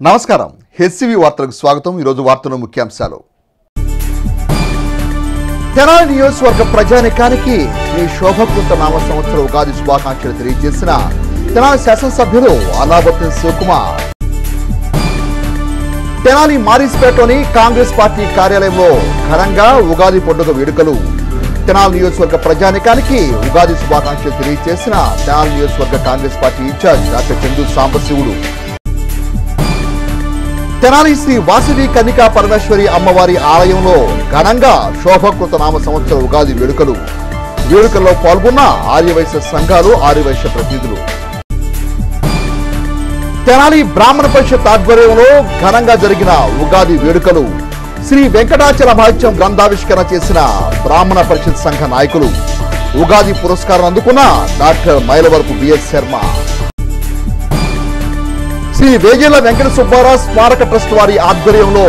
నమస్కారం హెచ్సివి వార్తలకు స్వాగతం। ఈ రోజు వార్తల ముఖ్యాంశాలు। తెనాలి నియోజకవర్గ ప్రజానికానికి శ్రీ శోభకృత నామ సంవత్సర ఉగాది శుభాకాంక్షలు తెలియజేసిన తెనాలి శాసనసభ్యులు అన్నాబత్తిన శివకుమార్ తెనాలి మారిస్పేటలోని కాంగ్రెస్ పార్టీ కార్యాలయంలో ఘనంగా ఉగాది పండుగ వేడుకలు। తెనాలి నియోజకవర్గ ప్రజానికానికి ఉగాది శుభాకాంక్షలు తెలియజేసిన తెనాలి నియోజకవర్గ Congress party incharge doctor Chandu Sambasivudu Tenali Shri Vasavi Kannika Parameswari అమ్మవారి ఆలయంలో ఘనంగా శోభకృత నామ సంవత్సర ఉగాది వేడుకల్లో పాల్గొన్న ఆర్యవైశ్య సంఘాలు ఆర్యవైశ్య ప్రతినిధులు। తెనాలి బ్రాహ్మణ పరిషత్ ఆధ్వర్యంలో ఘనంగా జరిగిన ఉగాది వేడుకలు శ్రీ వెంకటాచల మహత్యం గ్రంథావిష్కరణ చేసిన బ్రాహ్మణ పరిషత్ సంఘ నాయకులు। ఉగాది పురస్కారం అందుకున్న డాక్టర్ మైలవరపు బిఎస్ శర్మ శ్రీ వేజేల వెంకట సుబ్బారావు స్మారక ట్రస్ట్ వారి ఆధ్వర్యంలో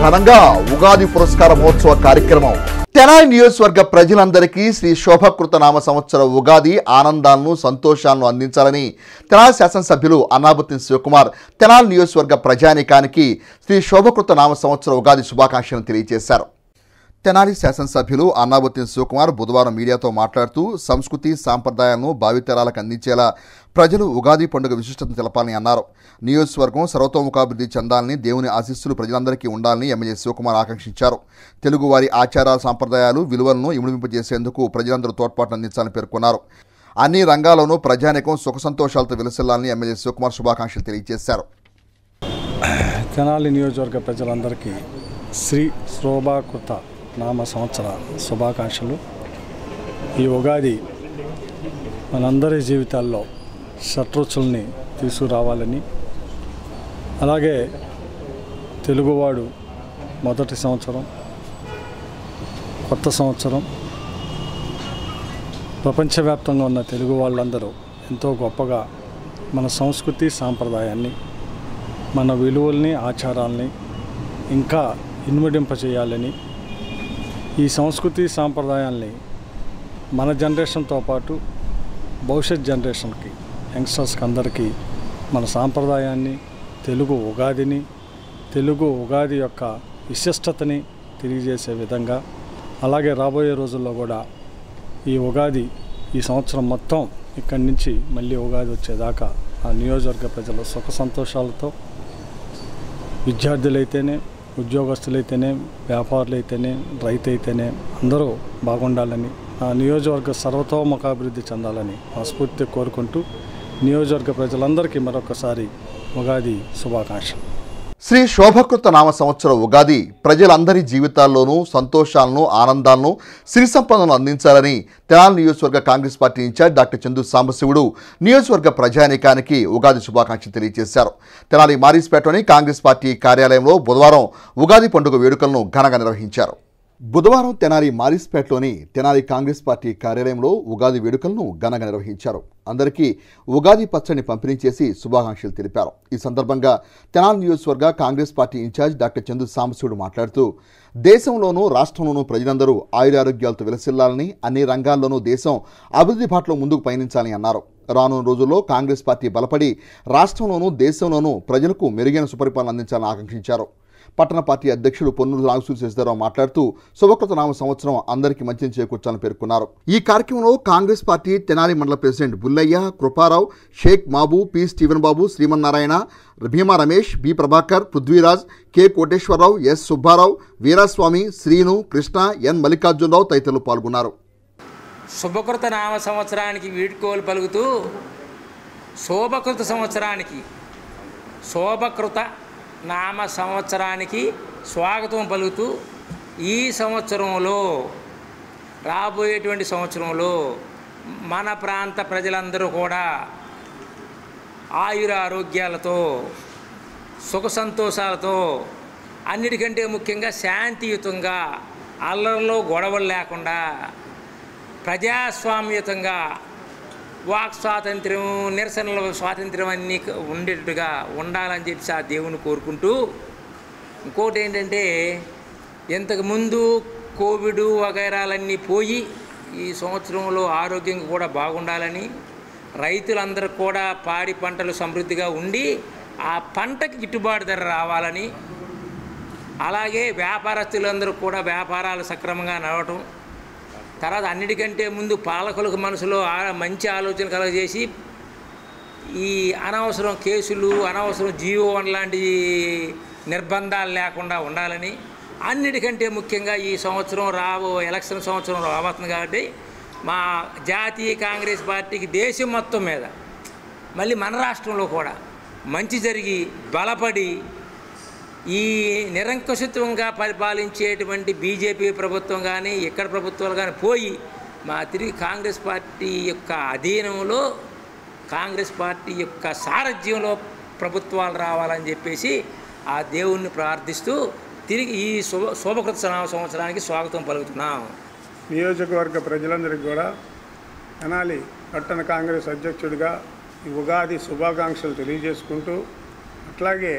ఘనంగా ఉగాది పురస్కార మహోత్సవ కార్యక్రమం। తెనాలి నియోజకవర్గ ప్రజలందరికీ శ్రీ శోభకృత నామ సంవత్సర ఉగాది ఆనందాలను సంతోషాలను అందించాలని తెనాలి శాసనసభ్యులు అన్నాబత్తిన శివకుమార్ తెనాలి నియోజకవర్గ ప్రజానికానికి శ్రీ శోభకృత నామ సంవత్సర ఉగాది శుభాకాంక్షలను తెలియజేశారు। తెనాలి శాసనసభ్యులు అన్నాబత్తిన శివకుమార్ బుధవారం మీడియాతో మాట్లాడుతూ సంస్కృతి సాంప్రదాయాలను భావితరాలకు అందించేలా ప్రజలు ఉగాది పండుగ విశిష్టతను తెలపాలని అన్నారు। నియోజకవర్గం సర్వతోముఖాభివృద్ధి చెందాలని దేవుని ఆశీస్సులు ప్రజలందరికీ ఉండాలని ఎమ్మెల్యే శివకుమార్ ఆకాంక్షించారు। తెలుగువారి ఆచారాల సాంప్రదాయాలు విలువలను ఇముడింపజేసేందుకు ప్రజలందరూ తోడ్పాటు అందించాలని పేర్కొన్నారు। అన్ని రంగాల్లోనూ ప్రజానికం సుఖ సంతోషాలతో విలసిల్లాలని ఎమ్మెల్యే శివకుమార్ శుభాకాంక్షలు తెలియజేశారు। తెనాలి నియోజకవర్గ ప్రజలందరికీ శ్రీ శోభకృత నామ సంవత్సర శుభాకాంక్షలు। ఈ ఉగాది మనందరి జీవితాల్లో షట్రుచుల్ని తీసుకురావాలని, అలాగే తెలుగువాడు మొదటి సంవత్సరం కొత్త సంవత్సరం ప్రపంచవ్యాప్తంగా ఉన్న తెలుగు వాళ్ళందరూ ఎంతో గొప్పగా మన సంస్కృతి సాంప్రదాయాన్ని, మన విలువల్ని, ఆచారాల్ని ఇంకా ఇనుమడింపచేయాలని, ఈ సంస్కృతి సాంప్రదాయాల్ని మన జనరేషన్తో పాటు భవిష్యత్ జనరేషన్కి, యంగ్స్టర్స్కి అందరికీ మన సాంప్రదాయాన్ని, తెలుగు ఉగాది యొక్క విశిష్టతని తెలియజేసే విధంగా, అలాగే రాబోయే రోజుల్లో కూడా ఈ సంవత్సరం మొత్తం ఇక్కడి నుంచి మళ్ళీ ఉగాది వచ్చేదాకా ఆ నియోజకవర్గ ప్రజలు సుఖ సంతోషాలతో, విద్యార్థులైతేనే, ఉద్యోగస్తులైతేనే, వ్యాపారులైతేనే, రైతు అయితేనే అందరూ బాగుండాలని, ఆ నియోజకవర్గ సర్వతోముఖాభివృద్ధి చెందాలని మనస్ఫూర్తిగా కోరుకుంటూ నియోజకవర్గ ప్రజలందరికీ మరొకసారి ఉగాది శుభాకాంక్షలు। శ్రీ శోభకృత నామ సంవత్సర ఉగాది ప్రజలందరి జీవితాల్లోనూ సంతోషాలను, ఆనందాలను, సిరి సంపదలను అందించాలని తెనాలి నియోజకవర్గ Congress party incharge doctor Chandu Sambasivudu నియోజకవర్గ ప్రజానీకానికి ఉగాది శుభాకాంక్షలు తెలియజేశారు। తెనాలి మారిస్పేటలోని కాంగ్రెస్ పార్టీ కార్యాలయంలో బుధవారం ఉగాది పండుగ వేడుకలను ఘనంగా నిర్వహించారు। బుధవారం తెనాలి మారిస్పేటలోని తెనాలి కాంగ్రెస్ పార్టీ కార్యాలయంలో ఉగాది వేడుకలను ఘనంగా నిర్వహించారు। అందరికీ ఉగాది పచ్చడిని పంపిణీ చేసి శుభాకాంక్షలు తెలిపారు। ఈ సందర్భంగా తెనాలి నియోజకవర్గ Congress party incharge doctor Chandu Sambasivudu మాట్లాడుతూ దేశంలోనూ రాష్ట్రంలోనూ ప్రజలందరూ ఆయురారోగ్యాలతో విలసిల్లాలని, అన్ని రంగాల్లోనూ దేశం అభివృద్ధి బాటలో ముందుకు పయనించాలని అన్నారు। రానున్న రోజుల్లో కాంగ్రెస్ పార్టీ బలపడి రాష్ట్రంలోనూ దేశంలోనూ ప్రజలకు మెరుగైన సుపరిపాలన అందించాలని ఆకాంక్షించారు। పట్టణ పార్టీ అధ్యక్షులు పొన్నూరు నాగసూరి శశిధరరావు మాట్లాడుతూ శుభకృత నామ సంవత్సరం అందరికీ మంచిని చేకూర్చాలని పేర్కొన్నారు। ఈ కార్యక్రమంలో Congress party Tenali mandal president Bullaiah, Kruparao, Shaik Mabu, P Steven Babu, Srimannarayana, Bhima Ramesh, B Prabhakar, Prithviraj, K Koteswararao, S Subbarao, Veeraswamy, Srinu, Krishna, N Mallikarjunarao తదితరులు పాల్గొన్నారు। శుభకృత నామ సంవత్సరానికి వీడ్కోలు పలుకుతూ శోభకృత సంవత్సరానికి శోభకృత నామ సంవత్సరానికి స్వాగతం పలుకుతూ ఈ సంవత్సరంలో, రాబోయేటువంటి సంవత్సరంలో మన ప్రాంత ప్రజలందరూ కూడా ఆయురారోగ్యాలతో, సుఖ సంతోషాలతో, అన్నిటికంటే ముఖ్యంగా శాంతియుతంగా, అల్లర్లో గొడవలు లేకుండా, ప్రజాస్వామ్యతంగా వాక్ స్వాతంత్ర్యం, నిరసనల స్వాతంత్ర్యం అన్నీ ఉండేట్టుగా ఉండాలని చెప్పి ఆ దేవుని కోరుకుంటూ, ఇంకోటి ఏంటంటే ఇంతకుముందు కోవిడ్ వగైరాలన్నీ పోయి ఈ సంవత్సరంలో ఆరోగ్యంగా కూడా బాగుండాలని, రైతులందరూ కూడా పాడి పంటలు సమృద్ధిగా ఉండి ఆ పంటకి గిట్టుబాటు ధర రావాలని, అలాగే వ్యాపారస్తులందరూ కూడా వ్యాపారాలు సక్రమంగా నడవటం, తర్వాత అన్నిటికంటే ముందు పాలకులకు మనసులో మంచి ఆలోచన కలగజేసి ఈ అనవసరం కేసులు, అనవసరం జీవో1 లాంటి నిర్బంధాలు లేకుండా ఉండాలని, అన్నిటికంటే ముఖ్యంగా ఈ సంవత్సరం ఎలక్షన్ సంవత్సరం రాబోతుంది కాబట్టి మా జాతీయ కాంగ్రెస్ పార్టీకి దేశం మొత్తం మీద మళ్ళీ మన రాష్ట్రంలో కూడా మంచి జరిగి బలపడి ఈ నిరంకుశత్వంగా పరిపాలించేటువంటి బీజేపీ ప్రభుత్వం కానీ ఇక్కడ ప్రభుత్వాలు కానీ పోయి తిరిగి కాంగ్రెస్ పార్టీ యొక్క అధీనంలో, కాంగ్రెస్ పార్టీ యొక్క సారథ్యంలో ప్రభుత్వాలు రావాలని చెప్పేసి ఆ దేవుణ్ణి ప్రార్థిస్తూ తిరిగి ఈ శోభకృత సంవత్సరానికి స్వాగతం పలుకుతున్నాం. నియోజకవర్గ ప్రజలందరికీ కూడా తెనాలి పట్టణ కాంగ్రెస్ అధ్యక్షుడిగా ఈ ఉగాది శుభాకాంక్షలు తెలియజేసుకుంటూ, అట్లాగే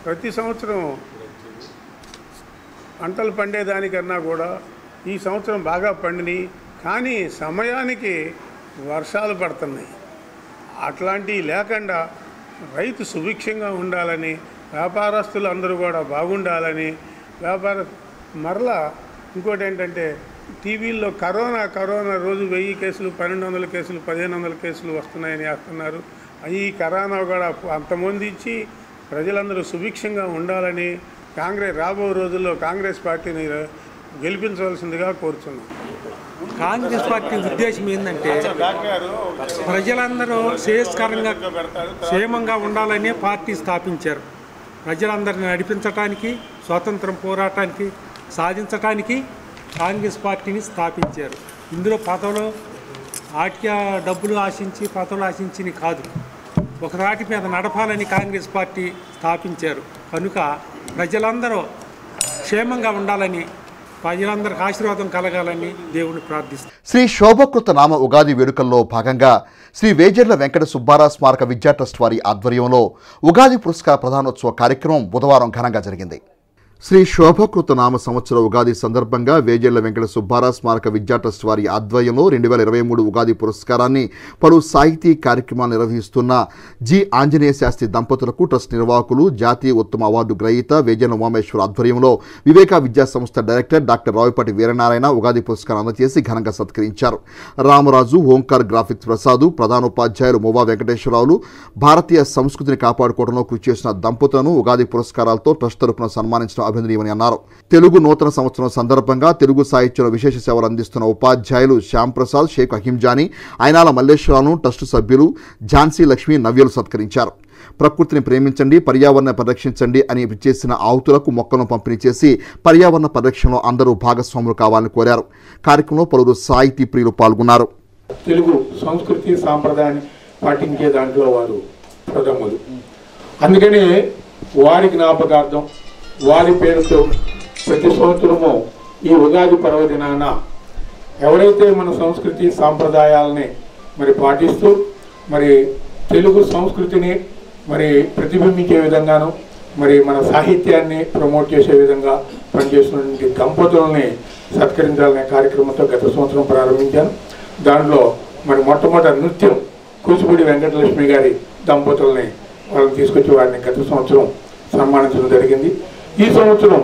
ప్రతి సంవత్సరం పంటలు పండేదానికన్నా కూడా ఈ సంవత్సరం బాగా పండినాయి, కానీ సమయానికి వర్షాలు పడుతున్నాయి. అట్లాంటివి లేకుండా రైతు సుభిక్షంగా ఉండాలని, వ్యాపారస్తులు అందరూ కూడా బాగుండాలని, మరలా ఇంకోటి ఏంటంటే టీవీల్లో కరోనా రోజు 1000 కేసులు, 1200 కేసులు, 1500 కేసులు వస్తున్నాయని వేస్తున్నారు. ఈ కరోనా కూడా అంతమొందించి ప్రజలందరూ సుభిక్షంగా ఉండాలని రాబో రోజుల్లో కాంగ్రెస్ పార్టీని గెలిపించవలసిందిగా కోరుతున్నాం. కాంగ్రెస్ పార్టీ ఉద్దేశం ఏంటంటే ప్రజలందరూ శ్రేయస్కరంగా క్షేమంగా ఉండాలనే పార్టీ స్థాపించారు. ప్రజలందరిని నడిపించడానికి, స్వాతంత్రం పోరాటానికి సాధించడానికి కాంగ్రెస్ పార్టీని స్థాపించారు. ఇందులో పదవులు డబ్బులు ఆశించి పదవులు ఆశించి కాదు, ఒక రాటి మీద నడపాలని కాంగ్రెస్ పార్టీ స్థాపించారు. కనుక ప్రజలందరూ క్షేమంగా ఉండాలని, ప్రజలందరికీ ఆశీర్వాదం కలగాలని దేవుని ప్రార్థిస్తారు. శ్రీ శోభకృత నామ ఉగాది వేడుకల్లో భాగంగా శ్రీ వేజర్ల వెంకట సుబ్బారావు స్మారక విద్యా ట్రస్ట్ వారి ఆధ్వర్యంలో ఉగాది పురస్కార ప్రధానోత్సవ కార్యక్రమం బుధవారం ఘనంగా జరిగింది. శ్రీ శోభకృత నామ సంవత్సర ఉగాది సందర్భంగా వేజర్ల వెంకట సుబ్బారావు స్మారక విద్యా ట్రస్ట్ వారి ఆధ్వర్యంలో 2023 ఉగాది పురస్కారాన్ని పలు సాహితీ కార్యక్రమాలు నిర్వహిస్తున్న జి ఆంజనేయ శాస్త్రి దంపతులకు ట్రస్ట్ నిర్వాహకులు, జాతీయ ఉత్తమ అవార్డు గ్రహీత వేజర్ల ఉమామేశ్వర్ ఆధ్వర్యంలో వివేకా విద్యా సంస్థ డైరెక్టర్ డాక్టర్ రావిపాటి వీరనారాయణ ఉగాది పురస్కారం అందజేసి ఘనంగా సత్కరించారు. రామరాజు, ఓంకార్ గ్రాఫిక్స్ ప్రసాద్, ప్రధానోపాధ్యాయులు మువ్వా వెంకటేశ్వరరావులు భారతీయ సంస్కృతిని కాపాడుకోవడంలో కృషి చేసిన దంపతులను ఉగాది పురస్కారాలతో ట్రస్ట్ తరపున సన్మానించడం అభినందనీయమని అన్నారు. తెలుగు నూతన సంవత్సరం సందర్భంగా తెలుగు సాహిత్యంలో విశేష సేవలు అందిస్తున్న ఉపాధ్యాయులు శ్యాంప్రసాద్, షేక్ అహింజానీ, అయినాల మల్లేశ్వరరావును ట్రస్టు సభ్యులు ఝాన్సీ లక్ష్మి, నవ్యలు సత్కరించారు. ప్రకృతిని ప్రేమించండి, పర్యావరణ పరిరక్షించండి అని చేసిన ఆహుతులకు మొక్కలను పంపిణీ చేసి పర్యావరణ పరిరక్షణలో అందరూ భాగస్వాములు కావాలని కోరారు. కార్యక్రమంలో పలువురు సాహితీ ప్రియులు పాల్గొన్నారు. తెలుగు సంస్కృతి సాంప్రదాయాన్ని పాటించే దాంట్లో వారు ప్రథములు. అందుకనే వారి జ్ఞాపకార్థం, వారి పేరుతో ప్రతి సంవత్సరము ఈ ఉగాది పర్వదినాన ఎవరైతే మన సంస్కృతి సాంప్రదాయాలని పాటిస్తూ తెలుగు సంస్కృతిని ప్రతిబింబించే విధంగాను మన సాహిత్యాన్ని ప్రమోట్ చేసే విధంగా పనిచేస్తున్నటువంటి దంపతులని సత్కరించాలనే కార్యక్రమంతో గత సంవత్సరం ప్రారంభించాను. దాంట్లో మొట్టమొదటి నృత్యం కూచిపూడి వెంకటలక్ష్మి గారి దంపతుల్ని వాళ్ళని తీసుకొచ్చి వారిని గత సంవత్సరం సన్మానించడం జరిగింది. ఈ సంవత్సరం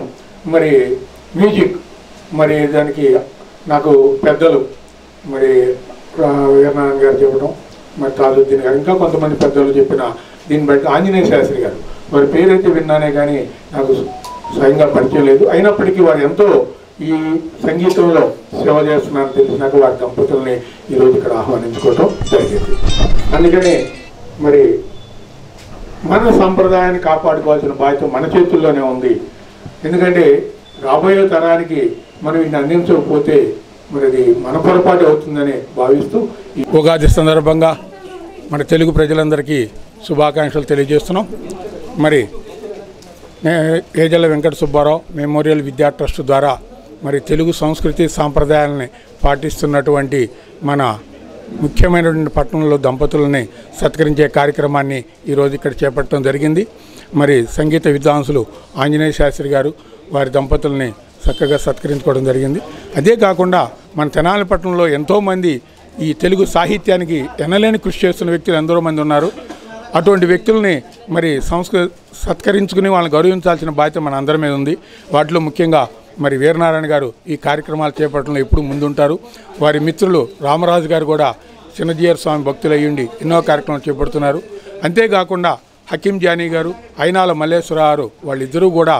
మ్యూజిక్ దానికి నాకు పెద్దలు వీరనారాయణ గారు చెప్పడం, తాజుద్దీన్ గారు, ఇంకా కొంతమంది పెద్దలు చెప్పిన దీన్ని బట్టి ఆంజనేయ శాస్త్రి గారు వారి పేరైతే విన్నానే కానీ నాకు స్వయంగా పరిచయం లేదు. అయినప్పటికీ వారు ఎంతో ఈ సంగీతంలో సేవ చేస్తున్నారని తెలిసినాక వారి దంపతుల్ని ఈరోజు ఇక్కడ ఆహ్వానించుకోవటం జరిగింది. అందుకని మన సంప్రదాయాన్ని కాపాడుకోవాల్సిన బాధ్యత మన చేతుల్లోనే ఉంది. ఎందుకంటే రాబోయే తరానికి మనం ఇన్ని అందించకపోతే అది మన పొరపాటు అవుతుందని భావిస్తూ ఉగాది సందర్భంగా మన తెలుగు ప్రజలందరికీ శుభాకాంక్షలు తెలియజేస్తున్నాం. వేజర్ల వెంకట సుబ్బారావు మెమోరియల్ విద్యా ట్రస్ట్ ద్వారా తెలుగు సంస్కృతి సాంప్రదాయాలని పాటిస్తున్నటువంటి మన ముఖ్యమైనటువంటి పట్టణంలో దంపతులని సత్కరించే కార్యక్రమాన్ని ఈరోజు ఇక్కడ చేపట్టడం జరిగింది. సంగీత విద్వాంసులు ఆంజనేయ శాస్త్రి గారు వారి దంపతుల్ని చక్కగా సత్కరించుకోవడం జరిగింది. అదే కాకుండా మన తెనాలి పట్టణంలో ఎంతోమంది ఈ తెలుగు సాహిత్యానికి ఎనలేని కృషి చేస్తున్న వ్యక్తులు ఎందరో మంది ఉన్నారు. అటువంటి వ్యక్తుల్ని మరి సత్కరించుకుని వాళ్ళని గౌరవించాల్సిన బాధ్యత మన అందరి మీద ఉంది. వాటిలో ముఖ్యంగా మరి వీరనారాయణ గారు ఈ కార్యక్రమాలు చేపట్టడంలో ఎప్పుడు ముందుంటారు. వారి మిత్రులు రామరాజు గారు కూడా చిన్నజీయర్ స్వామి భక్తులు అయ్యుండి ఎన్నో కార్యక్రమాలు చేపడుతున్నారు. అంతేకాకుండా హకీం జానీ గారు, అయినాల మల్లేశ్వర గారు వాళ్ళిద్దరూ కూడా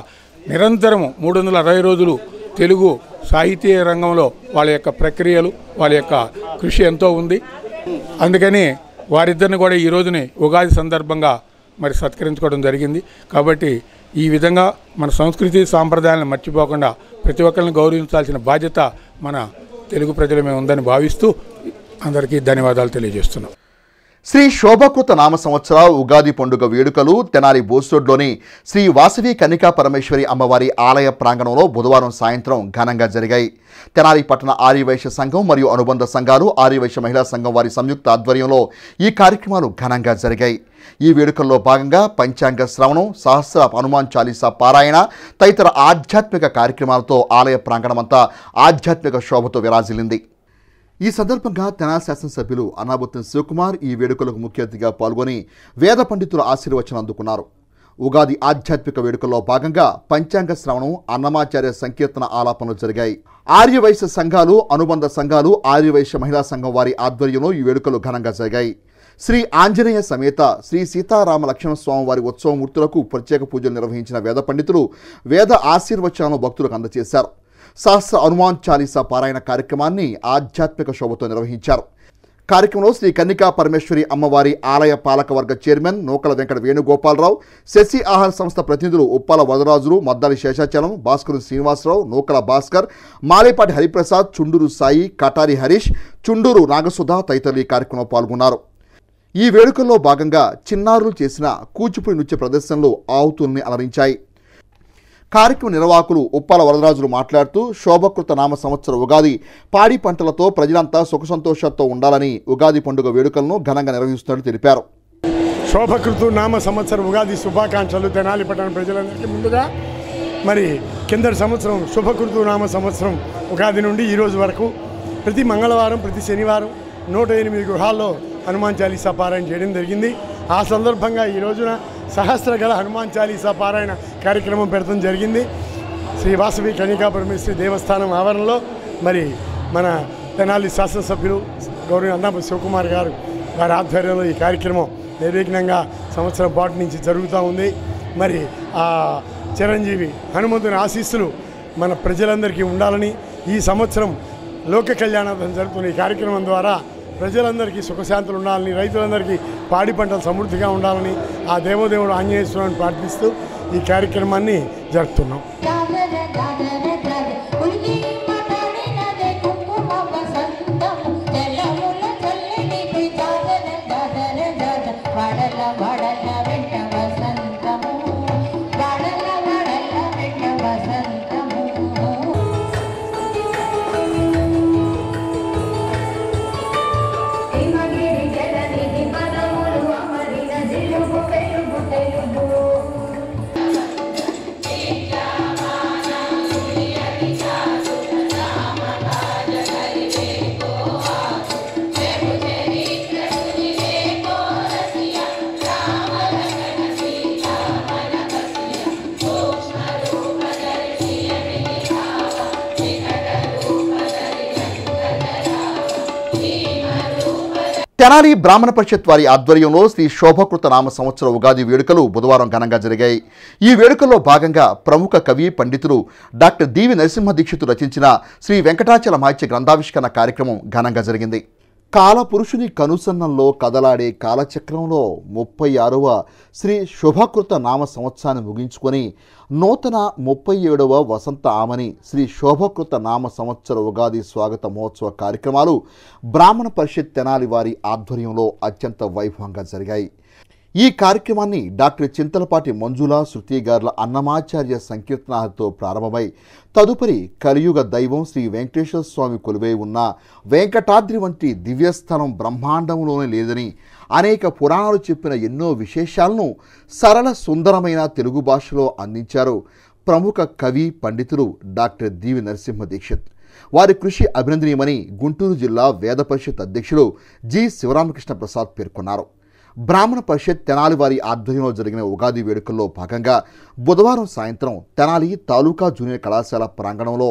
నిరంతరము 360 రోజులు తెలుగు సాహితీయ రంగంలో వాళ్ళ యొక్క ప్రక్రియలు వాళ్ళ యొక్క కృషి ఎంతో ఉంది. అందుకని వారిద్దరిని కూడా ఈ రోజుని ఉగాది సందర్భంగా మరి సత్కరించుకోవడం జరిగింది. కాబట్టి ఈ విధంగా మన సంస్కృతి సాంప్రదాయాలను మర్చిపోకుండా ప్రతి ఒక్కరిని గౌరవించాల్సిన బాధ్యత మన తెలుగు ప్రజల మీద ఉందని భావిస్తూ అందరికీ ధన్యవాదాలు తెలియజేస్తున్నాం. శ్రీ శోభకృత నామ సంవత్సర ఉగాది పండుగ వేడుకలు తెనాలి బోస్రోడ్లోని శ్రీ వాసవి కన్నికా పరమేశ్వరి అమ్మవారి ఆలయ ప్రాంగణంలో బుధవారం సాయంత్రం ఘనంగా జరిగాయి. తెనాలి పట్టణ ఆర్యవైశ్య సంఘం మరియు అనుబంధ సంఘాలు, ఆర్యవైశ్య మహిళా సంఘం వారి సంయుక్త ఆధ్వర్యంలో ఈ కార్యక్రమాలు ఘనంగా జరిగాయి. ఈ వేడుకల్లో భాగంగా పంచాంగ శ్రవణం, సహస్ర హనుమాన్ చాలీసా పారాయణ తదితర ఆధ్యాత్మిక కార్యక్రమాలతో ఆలయ ప్రాంగణమంతా ఆధ్యాత్మిక శోభతో విరాజిల్లింది. ఈ సందర్భంగా తెనాలి శాసనసభ్యులు అన్నాబత్తుని శివకుమార్ ఈ వేడుకలకు ముఖ్య అతిథిగా పాల్గొని వేద పండితుల ఆశీర్వచనం అందుకున్నారు. ఉగాది ఆధ్యాత్మిక వేడుకల్లో భాగంగా పంచాంగ శ్రవణం, అన్నమాచార్య సంకీర్తన ఆలాపనలు జరిగాయి. ఆర్యవైశ్య సంఘాలు, అనుబంధ సంఘాలు, ఆర్యవైశ్య మహిళా సంఘం వారి ఆధ్వర్యంలో ఈ వేడుకలు ఘనంగా జరిగాయి. శ్రీ ఆంజనేయ సమేత శ్రీ సీతారామ లక్ష్మణ స్వామి వారి ఉత్సవమూర్తులకు ప్రత్యేక పూజలు నిర్వహించిన వేద పండితులు వేద ఆశీర్వచనాలను భక్తులకు అందజేశారు. సహస్ర హనుమాన్ చాలీసా పారాయణ కార్యక్రమాన్ని ఆధ్యాత్మిక శోభతో నిర్వహించారు. కార్యక్రమంలో శ్రీ కన్నికా పరమేశ్వరి అమ్మవారి ఆలయ పాలకవర్గ చైర్మన్ నూకల వెంకట వేణుగోపాలరావు, శశి ఆహార సంస్థ ప్రతినిధులు ఉప్పాల వదరాజులు, మద్దాలి శేషాచలం, భాస్కరు శ్రీనివాసరావు, నూకల భాస్కర్, మాలేపాటి హరిప్రసాద్, చుండూరు సాయి, కటారి హరీష్, చుండూరు నాగసుధ తదితరులు ఈ కార్యక్రమంలో పాల్గొన్నారు. ఈ వేడుకల్లో భాగంగా చిన్నారులు చేసిన కూచిపూడి నృత్య ప్రదర్శనలు ఆహుతుల్ని అలరించాయి. కార్యక్రమ నిర్వాహకులు ఉప్పాల వరదరాజులు మాట్లాడుతూ శోభకృత నామ సంవత్సర ఉగాది పాడి పంటలతో ప్రజలంతా సుఖ సంతోషాలతో ఉండాలని ఉగాది పండుగ వేడుకలను ఘనంగా నిర్వహిస్తున్నట్లు తెలిపారు. శోభకృతు నామ సంవత్సర ఉగాది శుభాకాంక్షలు తెనాలి పట్టణ ప్రజలందరికీ. ముందుగా మరి కిందటి సంవత్సరం శుభకృతు నామ సంవత్సరం ఉగాది నుండి ఈరోజు వరకు ప్రతి మంగళవారం, ప్రతి శనివారం 108 గృహాల్లో హనుమాన్ చాలీసా పారాయణ చేయడం జరిగింది. ఆ సందర్భంగా ఈ రోజున సహస్ర గల హనుమాన్ చాలీసా పారాయణ కార్యక్రమం పెడతాం జరిగింది. శ్రీ వాసవి కన్నికా పరమేశ్వరి దేవస్థానం ఆవరణలో మరి మన తెనాలి శాసనసభ్యులు గౌరవ అన్నాబత్తుని శివకుమార్ గారు వారి ఆధ్వర్యంలో ఈ కార్యక్రమం నిర్విఘ్నంగా సంవత్సరం పాటు నుంచి జరుగుతూ ఉంది. మరి ఆ చిరంజీవి హనుమంతుని ఆశీస్సులు మన ప్రజలందరికీ ఉండాలని, ఈ సంవత్సరం లోక కళ్యాణార్థం జరుగుతున్న ఈ కార్యక్రమం ద్వారా ప్రజలందరికీ సుఖశాంతులు ఉండాలని, రైతులందరికీ పాడి పంటలు సమృద్ధిగా ఉండాలని ఆ దేవదేవుడు ఆంజనేయ స్వామిని ప్రార్థిస్తూ ఈ కార్యక్రమాన్ని జరుపుతున్నాం. తెనాలి బ్రాహ్మణ పరిషత్ వారి ఆధ్వర్యంలో శ్రీ శోభకృత నామ సంవత్సర ఉగాది వేడుకలు బుధవారం ఘనంగా జరిగాయి. ఈ వేడుకల్లో భాగంగా ప్రముఖ కవి పండితులు డాక్టర్ డివి నరసింహ దీక్షితులు రచించిన శ్రీ వెంకటాచల మహాత్య గ్రంథావిష్కరణ కార్యక్రమం ఘనంగా జరిగింది. కాలపురుషుని కనుసన్నంలో కదలాడే కాలచక్రంలో 36వ శ్రీ శుభకృత నామ సంవత్సరాన్ని ముగించుకొని నూతన 37వ వసంత ఆమని శ్రీ శోభకృత నామ సంవత్సర ఉగాది స్వాగత మహోత్సవ కార్యక్రమాలు బ్రాహ్మణ పరిషత్ తెనాలి వారి ఆధ్వర్యంలో అత్యంత వైభవంగా జరిగాయి. ఈ కార్యక్రమాన్ని డాక్టర్ చింతలపాటి మంజుల శృతి గార్ల అన్నమాచార్య సంకీర్తనాలతో ప్రారంభమై తదుపరి కలియుగ దైవం శ్రీ వెంకటేశ్వర స్వామి కొలువై ఉన్న వెంకటాద్రి వంటి దివ్యస్థలం బ్రహ్మాండంలోనే లేదని అనేక పురాణాలు చెప్పిన ఎన్నో విశేషాలను సరళ సుందరమైన తెలుగు భాషలో అందించారు ప్రముఖ కవి పండితులు డాక్టర్ డివి నరసింహ దీక్షిత్. వారి కృషి అభినందనీయమని గుంటూరు జిల్లా వేద పరిషత్ అధ్యక్షులు జి శివరామకృష్ణ ప్రసాద్ పేర్కొన్నారు. బ్రాహ్మణ పరిషత్ తెనాలి వారి ఆధ్వర్యంలో జరిగిన ఉగాది వేడుకల్లో భాగంగా బుధవారం సాయంత్రం తెనాలి తాలూకా జూనియర్ కళాశాల ప్రాంగణంలో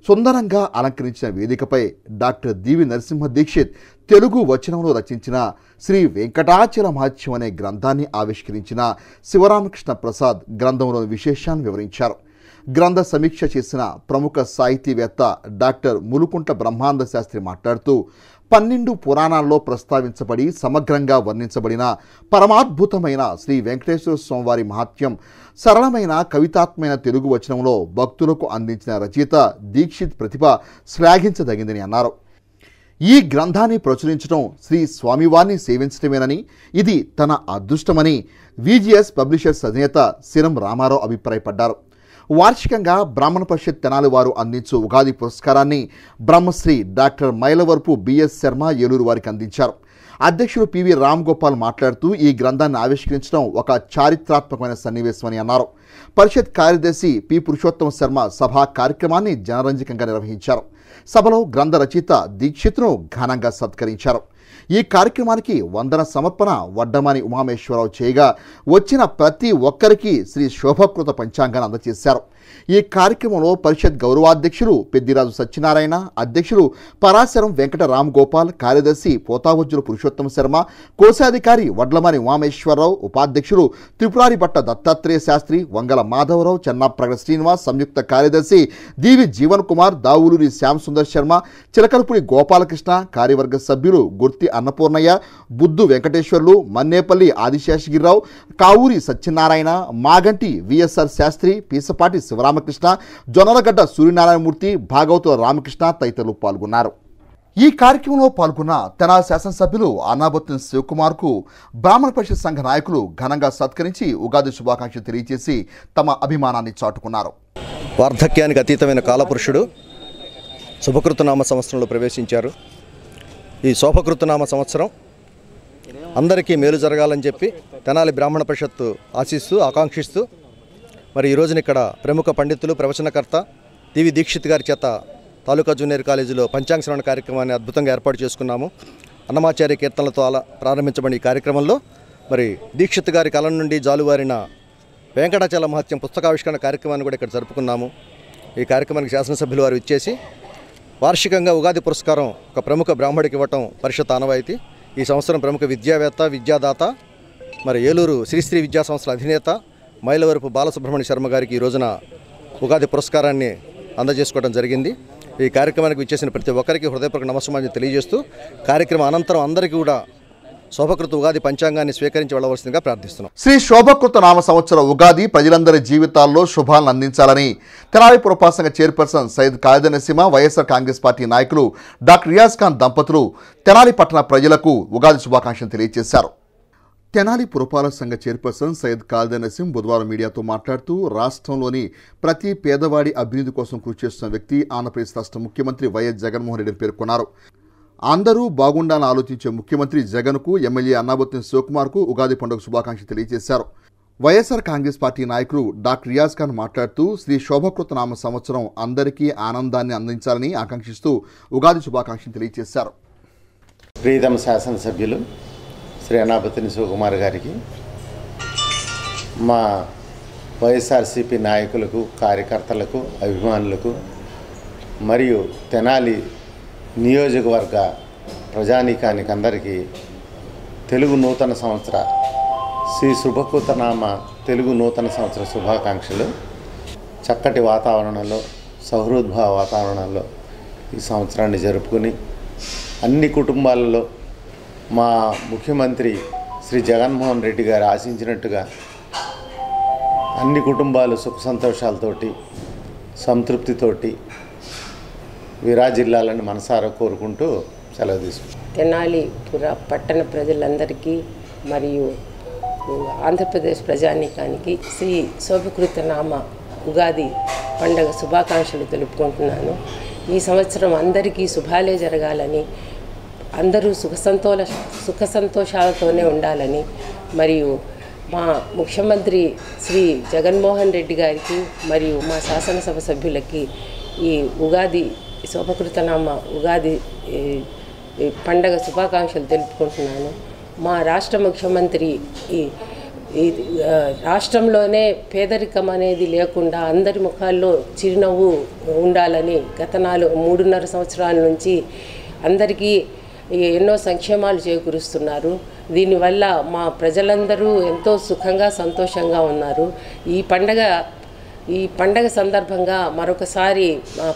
సుందరంగా అలంకరించిన వేదికపై డాక్టర్ దివి నరసింహ దీక్షిత్ తెలుగు వచనంలో రచించిన శ్రీ వెంకటాచల మహత్యం అనే గ్రంథాన్ని ఆవిష్కరించిన శివరామకృష్ణ ప్రసాద్ గ్రంథంలోని విశేషాలను వివరించారు. గ్రంథ సమీక్ష చేసిన ప్రముఖ సాహితీవేత్త డాక్టర్ ములుకుంట బ్రహ్మానంద శాస్త్రి మాట్లాడుతూ 12 పురాణాల్లో ప్రస్తావించబడి సమగ్రంగా వర్ణించబడిన పరమాద్భుతమైన శ్రీ వెంకటేశ్వర స్వామివారి మహాత్మ్యం సరళమైన కవితాత్మైన తెలుగు వచనంలో భక్తులకు అందించిన రచయిత దీక్షిత్ ప్రతిభ శ్లాఘించదగిందని అన్నారు. ఈ గ్రంథాన్ని ప్రచురించడం శ్రీ స్వామివారిని సేవించడమేనని, ఇది తన అదృష్టమని విజిఎస్ పబ్లిషర్స్ అధినేత సిరం రామారావు అభిప్రాయపడ్డారు. వార్షికంగా బ్రాహ్మణ పరిషత్ తెనాలి వారు అందించు ఉగాది పురస్కారాన్ని బ్రహ్మశ్రీ డాక్టర్ మైలవరపు బిఎస్ శర్మ ఏలూరు వారికి అందించారు. అధ్యక్షుడు పివి రామ్ గోపాల్ మాట్లాడుతూ ఈ గ్రంథాన్ని ఆవిష్కరించడం ఒక చారిత్రాత్మకమైన సన్నివేశమని అన్నారు. పరిషత్ కార్యదర్శి పి పురుషోత్తమ శర్మ సభా కార్యక్రమాన్ని జనరంజకంగా నిర్వహించారు. సభలో గ్రంథ రచయిత దీక్షిత్ను ఘనంగా సత్కరించారు. ఈ కార్యక్రమానికి వందన సమర్పణ వడ్డమాని ఉమామేశ్వరరావు చేయగా వచ్చిన ప్రతి ఒక్కరికి శ్రీ శోభకృత పంచాంగాన్ని అందజేశారు. ఈ కార్యక్రమంలో పరిషత్ గౌరవాధ్యక్షులు పెద్దిరాజు సత్యనారాయణ, అధ్యక్షులు పరాశరం వెంకట రామ్ గోపాల్, కార్యదర్శి పోతావజ్జులు పురుషోత్తమ శర్మ, కోశాధికారి వడ్లమాని ఉమామేశ్వరరావు, ఉపాధ్యక్షులు త్రిపురారి భట్ట దత్తాత్రేయ శాస్త్రి, వంగల మాధవరావు, చెన్నాప్రగడ శ్రీనివాస్, సంయుక్త కార్యదర్శి దీవి జీవన్ కుమార్, దావులూరి శ్యామ్ సుందర్ శర్మ, చిలకలపూడి గోపాలకృష్ణ, కార్యవర్గ సభ్యులు గుర్తి అన్నపూర్ణయ్య, బుద్దు వెంకటేశ్వర్లు, మన్నేపల్లి ఆదిశేషగిరిరావు, కావూరి సత్యనారాయణ, మాగంటి విఎస్ఆర్ శాస్త్రి, పీసపాటి శివరామకృష్ణ, జొన్నలగడ్డ సూర్యనారాయణమూర్తి, భాగవతుల రామకృష్ణ తదితరులు పాల్గొన్నారు. ఈ కార్యక్రమంలో పాల్గొన్న తెనాలి శాసనసభ్యులు అన్నాబత్తుని శివకుమార్కు బ్రాహ్మణ పరిషత్ సంఘ నాయకులు ఘనంగా సత్కరించి ఉగాది శుభాకాంక్షలు తెలియజేసి తమ అభిమానాన్ని చాటుకున్నారు. వార్ధక్యానికి అతీతమైన కాలపురుషుడు శుభకృతనామ సంవత్సరంలో ప్రవేశించారు. ఈ శోభకృతనామ సంవత్సరం అందరికీ మేలు జరగాలని చెప్పి తెనాలి బ్రాహ్మణ పరిషత్తు ఆకాంక్షిస్తూ మరి ఈ రోజున ఇక్కడ ప్రముఖ పండితులు ప్రవచనకర్త దివి దీక్షిత్ గారి చేత తాలూకా జూనియర్ కాలేజీలో పంచాంగ శ్రవణ కార్యక్రమాన్ని అద్భుతంగా ఏర్పాటు చేసుకున్నాము. అన్నమాచార్య కీర్తనలతో ప్రారంభించబడిన ఈ కార్యక్రమంలో మరి దీక్షిత్ గారి కలం నుండి జాలువారిన వెంకటాచల మహత్యం పుస్తకావిష్కరణ కార్యక్రమాన్ని కూడా ఇక్కడ జరుపుకున్నాము. ఈ కార్యక్రమానికి శాసనసభ్యులు వారు ఇచ్చేసి వార్షికంగా ఉగాది పురస్కారం ఒక ప్రముఖ బ్రాహ్మడికి ఇవ్వటం పరిషత్ ఆనవాయితీ. ఈ సంవత్సరం ప్రముఖ విద్యావేత్త, విద్యాదాత, మరి ఏలూరు శ్రీశ్రీ విద్యా సంస్థల అధినేత మైలవరపు బాలసుబ్రహ్మణ్య శర్మ గారికి ఈ రోజున ఉగాది పురస్కారాన్ని అందజేసుకోవడం జరిగింది. ఈ కార్యక్రమానికి విచ్చేసిన ప్రతి ఒక్కరికి హృదయపూర్వక నమస్కారాన్ని తెలియజేస్తూ కార్యక్రమం అనంతరం అందరికీ కూడా శోభకృత ఉగాది పంచాంగాన్ని స్వీకరించి వెళ్ళవలసిందిగా ప్రార్థిస్తున్నాం. శ్రీ శోభకృత నామ సంవత్సర ఉగాది ప్రజలందరి జీవితాల్లో శుభాలను అందించాలని తెనాలి పురపాలక సంఘ చైర్పర్సన్ సయ్యద్ ఖాలిద్ నసీమా, వైఎస్ఆర్ కాంగ్రెస్ పార్టీ నాయకులు డాక్టర్ రియాజ్ ఖాన్ దంపతులు తెనాలి పట్టణ ప్రజలకు ఉగాది శుభాకాంక్షలు తెలియజేశారు. తెనాలి పురపాలక సంఘ చైర్పర్సన్ సయ్యద్ ఖాలిద్ నసీం బుధవారం మీడియాతో మాట్లాడుతూ రాష్ట్రంలోని ప్రతి పేదవాడి అభివృద్ధి కోసం కృషి చేస్తున్న వ్యక్తి ఆంధ్రప్రదేశ్ రాష్ట్ర ముఖ్యమంత్రి వైఎస్ జగన్మోహన్ రెడ్డిని పేర్కొన్నారు. అందరూ బాగుండాలని ఆలోచించే ముఖ్యమంత్రి జగన్కు ఎమ్మెల్యే అన్నాబత్తుని శివకుమార్కు ఉగాది పండుగ శుభాకాంక్షలు తెలియజేశారు. వైఎస్ఆర్ కాంగ్రెస్ పార్టీ నాయకులు డాక్టర్ రియాజ్ ఖాన్ మాట్లాడుతూ శ్రీ శోభకృత నామ సంవత్సరం అందరికీ ఆనందాన్ని అందించాలని ఆకాంక్షిస్తూ ఉగాది శుభాకాంక్షలు తెలియజేశారు. ప్రియతమ శాసనసభ్యులు శ్రీ అన్నాబత్తుని శివకుమార్ గారికి, మా వైఎస్ఆర్సీపీ నాయకులకు, కార్యకర్తలకు, అభిమానులకు మరియు తెనాలి నియోజకవర్గ ప్రజానీకానికి అందరికీ తెలుగు నూతన సంవత్సర శ్రీ శుభకృతనామ తెలుగు నూతన సంవత్సర శుభాకాంక్షలు. చక్కటి వాతావరణంలో, సౌహృద్భావ వాతావరణంలో ఈ సంవత్సరాన్ని జరుపుకుని అన్ని కుటుంబాలలో మా ముఖ్యమంత్రి శ్రీ జగన్మోహన్ రెడ్డి గారు ఆశించినట్టుగా అన్ని కుటుంబాలు సుఖ సంతోషాలతోటి, సంతృప్తితోటి విరాజిల్లాలని మనసారా కోరుకుంటూ సెలవు తీసుకుంటాం. తెనాలి పట్టణ ప్రజలందరికీ మరియు ఆంధ్రప్రదేశ్ ప్రజానీకానికి శ్రీ శోభకృతనామ ఉగాది పండుగ శుభాకాంక్షలు తెలుపుకుంటున్నాను. ఈ సంవత్సరం అందరికీ శుభాలే జరగాలని, అందరూ సుఖ సంతోషాలతోనే ఉండాలని మరియు మా ముఖ్యమంత్రి శ్రీ జగన్మోహన్ రెడ్డి గారికి మరియు మా శాసనసభ సభ్యులకి ఈ ఉగాది శోభకృతనామ ఉగాది పండగ శుభాకాంక్షలు తెలుపుకుంటున్నాను. మా రాష్ట్ర ముఖ్యమంత్రి ఈ రాష్ట్రంలోనే పేదరికం అనేది లేకుండా అందరి ముఖాల్లో చిరునవ్వు ఉండాలని గత 3.5 సంవత్సరాల నుంచి అందరికీ ఎన్నో సంక్షేమాలు చేకూరుస్తున్నారు. దీనివల్ల మా ప్రజలందరూ ఎంతో సుఖంగా సంతోషంగా ఉన్నారు. ఈ పండగ సందర్భంగా మరొకసారి మా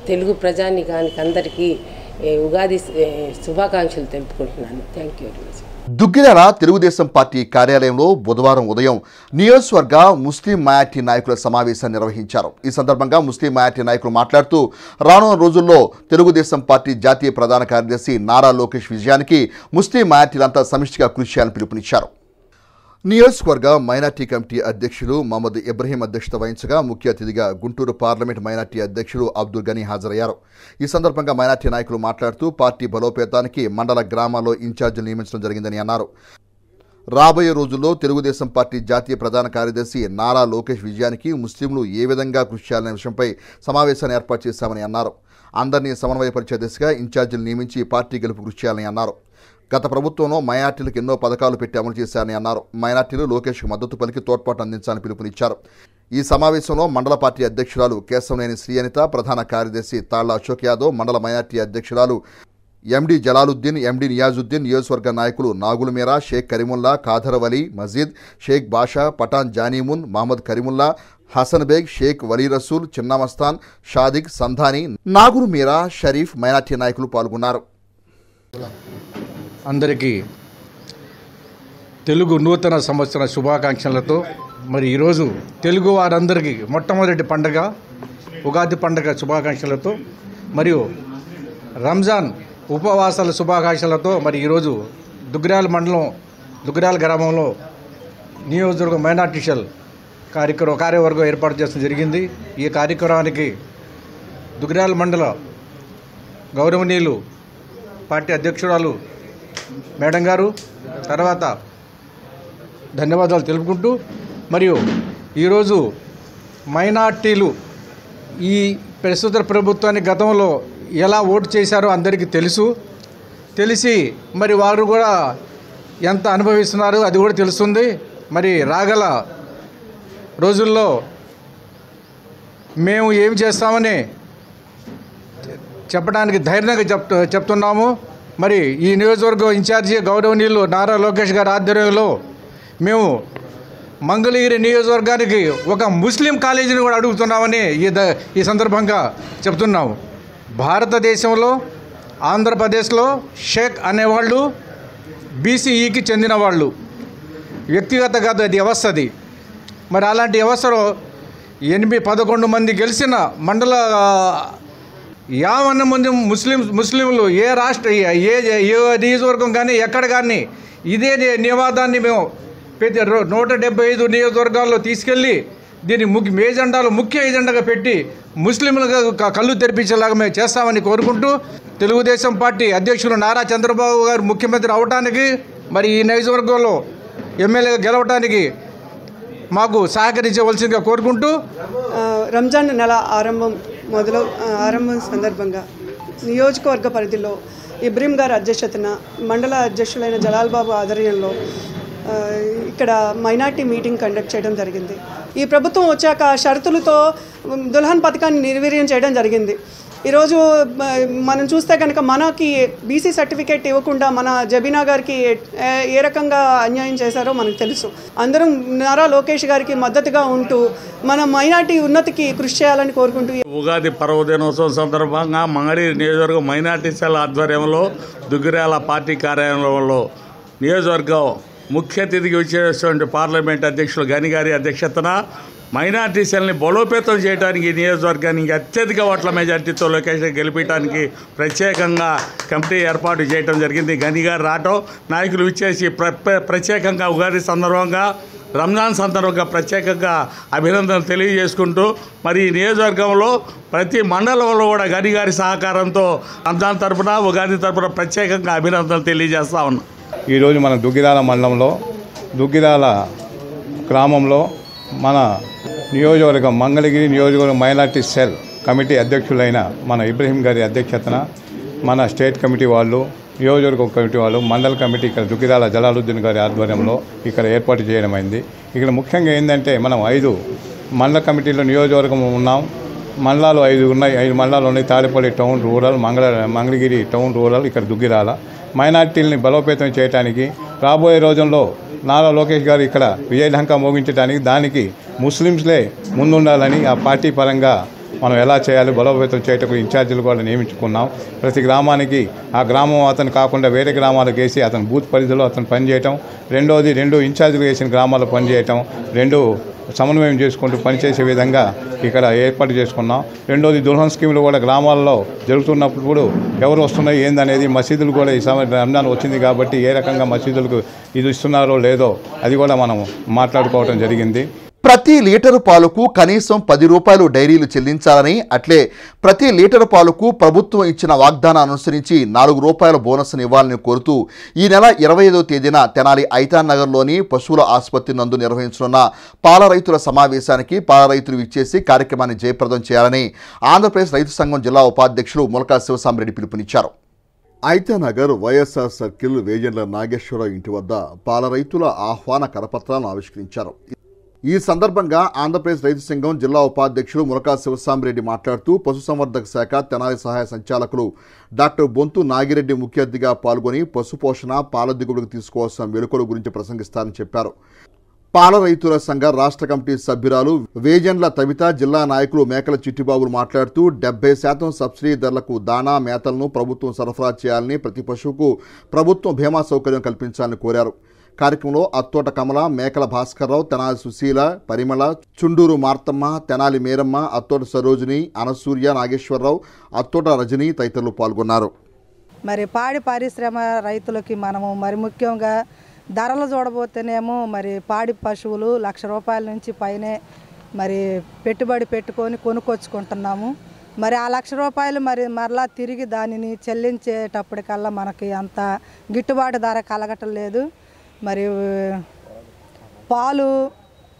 తెలుగు ప్రజానీకానికి అందరికీ ఉగాది శుభాకాంక్షలు తెలుపుకుంటున్నాను. Thank you very much. Duggirala Telugu Desam party కార్యాలయంలో బుధవారం ఉదయం నియోజకవర్గ ముస్లిం మైనార్టీ నాయకుల సమావేశాన్ని నిర్వహించారు. ఈ సందర్భంగా ముస్లిం మైనార్టీ నాయకులు మాట్లాడుతూ రానున్న రోజుల్లో తెలుగుదేశం పార్టీ జాతీయ ప్రధాన కార్యదర్శి నారా లోకేష్ విజయానికి ముస్లిం మైనార్టీలంతా సమిష్టిగా కృషి చేయాలని పిలుపునిచ్చారు. నియోజకవర్గ మైనార్టీ కమిటీ అధ్యక్షులు మహమ్మద్ ఇబ్రహీం అధ్యక్షత వహించగా ముఖ్య అతిథిగా గుంటూరు పార్లమెంట్ మైనార్టీ అధ్యక్షులు అబ్దుల్ గనీ హాజరయ్యారు. ఈ సందర్భంగా మైనార్టీ నాయకులు మాట్లాడుతూ పార్టీ బలోపేతానికి మండల గ్రామాల్లో ఇన్ఛార్జీలు నియమించడం జరిగిందని అన్నారు. రాబోయే రోజుల్లో తెలుగుదేశం పార్టీ జాతీయ ప్రధాన కార్యదర్శి నారా లోకేష్ విజయానికి ముస్లింలు ఏ విధంగా కృషి చేయాలనే విషయంపై సమావేశాన్ని ఏర్పాటు చేశామని అన్నారు. అందరినీ సమన్వయపరిచే దిశగా ఇన్ఛార్జీలు నియమించి పార్టీ గెలుపు కృషి చేయాలని అన్నారు. గత ప్రభుత్వంలో మైనార్టీలకు ఎన్నో పథకాలు పెట్టి అమలు చేశారని అన్నారు. మైనార్టీలు లోకేష్కు మద్దతు పలికి తోడ్పాటు అందించాలని పిలుపునిచ్చారు. ఈ సమావేశంలో మండల పార్టీ అధ్యక్షురాలు కేశవనేని శ్రీఅనిత, ప్రధాన కార్యదర్శి తాళ్ల అశోక్ యాదవ్, మండల మైనార్టీ అధ్యక్షురాలు ఎండి జలాలుద్దీన్, ఎండి నియాజుద్దీన్, నియోజకవర్గ నాయకులు నాగుల్ మీరా, షేక్ కరీముల్లా, ఖాదర్ వలీ, మజీద్, షేక్ బాషా, పఠాన్ జానీమున్, మహమ్మద్ కరీముల్లా, హసన్ బేగ్, షేక్ వలీ రసూల్, చిన్నమస్తాన్, షాదిక్, సంధాని, నాగుల్ మీరా, షరీఫ్ మైనార్టీ నాయకులు పాల్గొన్నారు. అందరికీ తెలుగు నూతన సంవత్సర శుభాకాంక్షలతో మరి ఈరోజు తెలుగు వారందరికీ మొట్టమొదటి పండగ ఉగాది పండగ శుభాకాంక్షలతో మరియు రంజాన్ ఉపవాసాల శుభాకాంక్షలతో మరి ఈరోజు దుగ్గిరాల మండలం దుగ్గిరాల గ్రామంలో నియోజకవర్గ మైనార్టీ సెల్ కార్యవర్గం ఏర్పాటు చేయడం జరిగింది. ఈ కార్యక్రమానికి దుగ్గిరాల మండల గౌరవనీయులు పార్టీ అధ్యక్షురాలు మేడం గారు తర్వాత ధన్యవాదాలు తెలుపుకుంటూ మరియు ఈరోజు మైనార్టీలు ఈ ప్రస్తుత ప్రభుత్వాన్ని గతంలో ఎలా ఓటు చేశారో అందరికీ తెలిసి మరి వారు కూడా ఎంత అనుభవిస్తున్నారు అది కూడా తెలుస్తుంది. మరి రాగల రోజుల్లో మేము ఏం చేస్తామని చెప్పడానికి ధైర్యంగా చెప్తున్నాము. మరి ఈ నియోజకవర్గం ఇన్ఛార్జి గౌరవనీయులు నారా లోకేష్ గారి ఆధ్వర్యంలో మేము మంగళగిరి నియోజకవర్గానికి ఒక ముస్లిం కాలేజీని కూడా అడుగుతున్నామని ఈ సందర్భంగా చెప్తున్నాము. భారతదేశంలో ఆంధ్రప్రదేశ్లో షేక్ అనేవాళ్ళు బీసీఈకి చెందిన వాళ్ళు, వ్యక్తిగత కాదు, అది వ్యవస్థది. మరి అలాంటి వ్యవస్థలో 11 మంది గెలిచిన మండల 50 మంది ముస్లింలు ఏ నియోజకవర్గం కానీ ఎక్కడ కానీ ఇదే నివాదాన్ని మేము 175 నియోజకవర్గాల్లో తీసుకెళ్ళి దీన్ని ముఖ్య ఎజెండాగా పెట్టి ముస్లింలకు కళ్ళు తెరిపించేలాగా మేము చేస్తామని కోరుకుంటూ తెలుగుదేశం పార్టీ అధ్యక్షులు నారా చంద్రబాబు గారు ముఖ్యమంత్రి అవడానికి మరి ఈ నియోజకవర్గంలో ఎమ్మెల్యేగా గెలవడానికి మాకు సహకరించవలసిందిగా కోరుకుంటూ రంజాన్ నెల ఆరంభం సందర్భంగా నియోజకవర్గ పరిధిలో ఇబ్రహీం గారి అధ్యక్షతన మండల అధ్యక్షులైన జలాల్ బాబు ఆధ్వర్యంలో ఇక్కడ మైనార్టీ మీటింగ్ కండక్ట్ చేయడం జరిగింది. ఈ ప్రభుత్వం వచ్చాక షరతులతో దుల్హన్ పథకాన్ని నిర్వీర్యం చేయడం జరిగింది. ఈరోజు మనం చూస్తే కనుక మనకి బీసీ సర్టిఫికేట్ ఇవ్వకుండా మన జబీనా గారికి ఏ రకంగా అన్యాయం చేశారో మనకు తెలుసు. అందరం నారా లోకేష్ గారికి మద్దతుగా ఉంటూ మన మైనార్టీ ఉన్నతికి కృషి చేయాలని కోరుకుంటూ ఉగాది పర్వదినోత్సవం సందర్భంగా మంగళగిరి నియోజకవర్గం మైనార్టీ సెల్ ఆధ్వర్యంలో దుగ్గిరాల పార్టీ కార్యాలయంలో నియోజకవర్గం ముఖ్య అతిథికి వచ్చేటువంటి పార్లమెంట్ అధ్యక్షులు గని గారి అధ్యక్షతన మైనార్టీ సెల్ని బలోపేతం చేయడానికి నియోజకవర్గానికి అత్యధిక ఓట్ల మెజార్టీతో లొకేషన్ గెలిపించడానికి ప్రత్యేకంగా కమిటీ ఏర్పాటు చేయడం జరిగింది. గని గారు రావటం, నాయకులు విచ్చేసి ప్రత్యేకంగా ఉగాది సందర్భంగా రంజాన్ సందర్భంగా ప్రత్యేకంగా అభినందనలు తెలియజేసుకుంటూ మరి ఈ నియోజకవర్గంలో ప్రతి మండలంలో కూడా గని గారి సహకారంతో రంజాన్ తరఫున ఉగాది తరఫున ప్రత్యేకంగా అభినందనలు తెలియజేస్తా ఉన్నాం. ఈరోజు మన దుగ్గిరాల మండలంలో దుగ్గిరాల గ్రామంలో మన నియోజకవర్గం మంగళగిరి నియోజకవర్గం మైనార్టీ సెల్ కమిటీ అధ్యక్షులైన మన ఇబ్రహీం గారి అధ్యక్షతన మన స్టేట్ కమిటీ వాళ్ళు నియోజకవర్గ కమిటీ వాళ్ళు మండల కమిటీ ఇక్కడ దుగ్గిరాల జలాలుద్దీన్ గారి ఆధ్వర్యంలో ఇక్కడ ఏర్పాటు చేయడం అయింది. ఇక్కడ ముఖ్యంగా ఏంటంటే మనం 5 మండల కమిటీలో నియోజకవర్గం ఉన్నాం. మండలాలు 5 ఉన్నాయి. 5 మండలాలు ఉన్నాయి. Tadepalli town rural, Mangalagiri town rural, ఇక్కడ దుగ్గిరాల. మైనార్టీలని బలోపేతం చేయడానికి రాబోయే రోజుల్లో నారా లోకేష్ గారు ఇక్కడ విజయఢంకా మోగించడానికి దానికి ముస్లిమ్స్లే ముందుండాలని ఆ పార్టీ పరంగా మనం ఎలా చేయాలి బలోపేతం చేయటకు ఇన్ఛార్జీలు కూడా నియమించుకున్నాం. ప్రతి గ్రామానికి ఆ గ్రామం అతను కాకుండా వేరే గ్రామాలకు వేసి అతను బూత్ పరిధిలో అతను పనిచేయటం, రెండోది 2 ఇన్ఛార్జీలు వేసిన గ్రామాల్లో పనిచేయటం, 2 సమన్వయం చేసుకుంటూ పనిచేసే విధంగా ఇక్కడ ఏర్పాటు చేసుకున్నాం. రెండోది దుల్హన్ స్కీములు కూడా గ్రామాల్లో జరుగుతున్నప్పుడు ఎవరు వస్తున్నాయి ఏందనేది మసీదులు కూడా ఈ రంజాన్ వచ్చింది కాబట్టి ఏ రకంగా మసీదులకు ఇది ఇస్తున్నారో లేదో అది కూడా మనం మాట్లాడుకోవడం జరిగింది. ప్రతి లీటరు పాలకు కనీసం 10 రూపాయలు డైరీలు చెల్లించాలని, అట్లే ప్రతి లీటరు పాలకు ప్రభుత్వం ఇచ్చిన వాగ్దానాన్ని అనుసరించి 4 రూపాయల బోనస్ను ఇవ్వాలని కోరుతూ ఈ నెల 25వ తేదీన తెనాలి ఐతాన్ నగర్లోని పశువుల ఆసుపత్రి నందు నిర్వహించనున్న పాల రైతుల సమావేశానికి పాల రైతులు ఇచ్చేసి కార్యక్రమాన్ని జయప్రదం చేయాలని ఆంధ్రప్రదేశ్ రైతు సంఘం జిల్లా ఉపాధ్యక్షులు ములకా శివసాంబరెడ్డి పిలుపునిచ్చారు. ఐతానగర్ వైఎస్ఆర్ సర్కిల్ వేజెండ్ల నాగేశ్వరరావు ఇంటి వద్ద పాల రైతుల ఆహ్వాన కరపత్రాలను ఆవిష్కరించారు. ఈ సందర్భంగా ఆంధ్రప్రదేశ్ రైతు సంఘం జిల్లా ఉపాధ్యక్షుడు ములకా శివసాంబరెడ్డి మాట్లాడుతూ పశుసంవర్ధక శాఖ తెనాలి సహాయ సంచాలకులు డాక్టర్ బొంతు నాగిరెడ్డి ముఖ్య అతిథిగా పాల్గొని పశుపోషణ, పాల దిగుబడికి తీసుకోవాల్సిన మెళుకువల గురించి ప్రసంగిస్తారని చెప్పారు. పాల రైతుల సంఘ రాష్ట్ర కమిటీ సభ్యురాలు వేజెండ్ల తవిత, జిల్లా నాయకులు మేకల చిట్టిబాబులు మాట్లాడుతూ 70% సబ్సిడీ ధరలకు దాణా, మేతలను ప్రభుత్వం సరఫరా చేయాలని, ప్రతి పశువుకు ప్రభుత్వం బీమా సౌకర్యం కల్పించాలని కోరారు. కార్యక్రమంలో అత్తోట కమల, మేకల భాస్కర్రావు, తెనాలి సుశీల, పరిమళ, చుండూరు మార్తమ్మ, తెనాలి మేరమ్మ, అత్తోట సరోజిని, అనసూర్య, నాగేశ్వరరావు, అత్తోట రజని తదితరులు పాల్గొన్నారు. మరి పాడి పరిశ్రమ రైతులకి మనము మరి ముఖ్యంగా ధరలు చూడబోతేనేమో మరి పాడి పశువులు 1,00,000 రూపాయల నుంచి పైనే మరి పెట్టుబడి పెట్టుకొని కొనుక్కొచ్చుకుంటున్నాము. మరి ఆ 1,00,000 రూపాయలు మరలా తిరిగి దానిని చెల్లించేటప్పటికల్లా మనకి అంత గిట్టుబాటు ధర కలగటం లేదు. మరి పాలు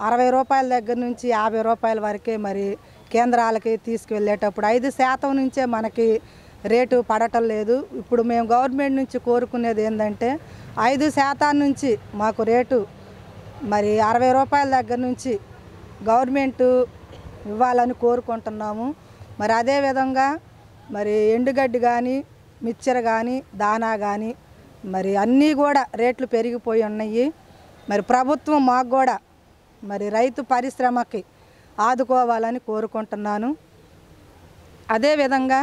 60 రూపాయల దగ్గర నుంచి 50 రూపాయల వరకే మరి కేంద్రాలకి తీసుకువెళ్ళేటప్పుడు 5% నుంచే మనకి రేటు పడటం లేదు. ఇప్పుడు మేము గవర్నమెంట్ నుంచి కోరుకునేది ఏంటంటే 5% నుంచి మాకు రేటు మరి 60 రూపాయల దగ్గర నుంచి గవర్నమెంటు ఇవ్వాలని కోరుకుంటున్నాము. మరి అదేవిధంగా మరి ఎండుగడ్డి కానీ, మిక్చర్ కానీ, దానా కానీ మరి అన్నీ కూడా రేట్లు పెరిగిపోయి ఉన్నాయి. మరి ప్రభుత్వం మాకు కూడా మరి రైతు పరిశ్రమకి ఆదుకోవాలని కోరుకుంటున్నాను. అదేవిధంగా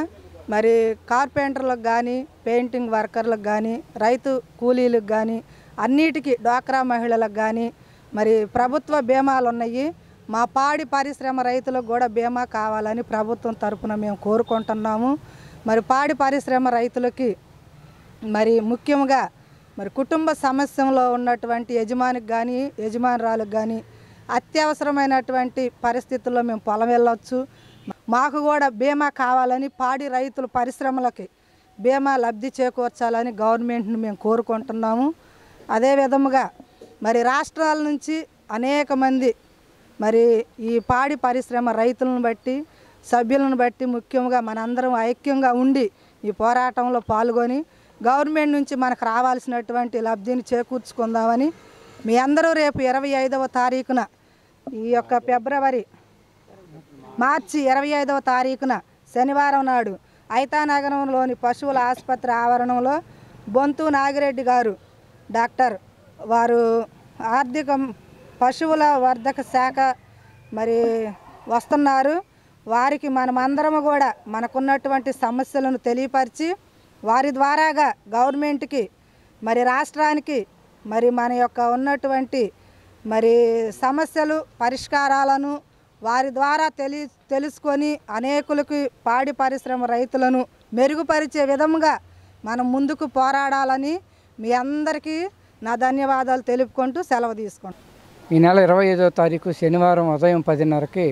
మరి కార్పెంటర్లకు కానీ, పెయింటింగ్ వర్కర్లకు కానీ, రైతు కూలీలకు కానీ, అన్నిటికీ డ్వాక్రా మహిళలకు కానీ మరి ప్రభుత్వ బీమాలు ఉన్నాయి. మా పాడి పరిశ్రమ రైతులకు కూడా బీమా కావాలని ప్రభుత్వం తరపున మేము కోరుకుంటున్నాము. మరి పాడి పరిశ్రమ రైతులకి మరి ముఖ్యంగా మరి కుటుంబ సమస్యలో ఉన్నటువంటి యజమానికి కానీ, యజమానురాలకు కానీ అత్యవసరమైనటువంటి పరిస్థితుల్లో మేము పొలం వెళ్ళొచ్చు. మాకు కూడా బీమా కావాలని పాడి రైతుల పరిశ్రమలకి బీమా లబ్ధి చేకూర్చాలని గవర్నమెంట్ని మేము కోరుకుంటున్నాము. అదే విధముగా మరి రాష్ట్రాల నుంచి అనేక మంది మరి ఈ పాడి పరిశ్రమ రైతులను బట్టి, సభ్యులను బట్టి ముఖ్యంగా మనందరం ఐక్యంగా ఉండి ఈ పోరాటంలో పాల్గొని గవర్నమెంట్ నుంచి మనకు రావాల్సినటువంటి లబ్ధిని చేకూర్చుకుందామని మీ అందరూ రేపు 25వ తారీఖున ఈ యొక్క మార్చి 25వ తారీఖున శనివారం నాడు ఐతానగరంలోని పశువుల ఆసుపత్రి ఆవరణంలో బొంతు నాగిరెడ్డి గారు డాక్టర్ వారు ఆర్థిక పశువుల వర్ధక శాఖ మరి వస్తున్నారు. వారికి మనమందరము కూడా మనకున్నటువంటి సమస్యలను తెలియపరిచి వారి ద్వారాగా గవర్నమెంట్కి మరి రాష్ట్రానికి మరి మన యొక్క ఉన్నటువంటి మరి సమస్యలు పరిష్కారాలను వారి ద్వారా తెలుసుకొని అనేకులకి పాడి పరిశ్రమ రైతులను మెరుగుపరిచే విధంగా మనం ముందుకు పోరాడాలని మీ అందరికీ నా ధన్యవాదాలు తెలుపుకుంటూ సెలవు తీసుకుంటాం. ఈ నెల 25వ తారీఖు శనివారం ఉదయం 10:30కి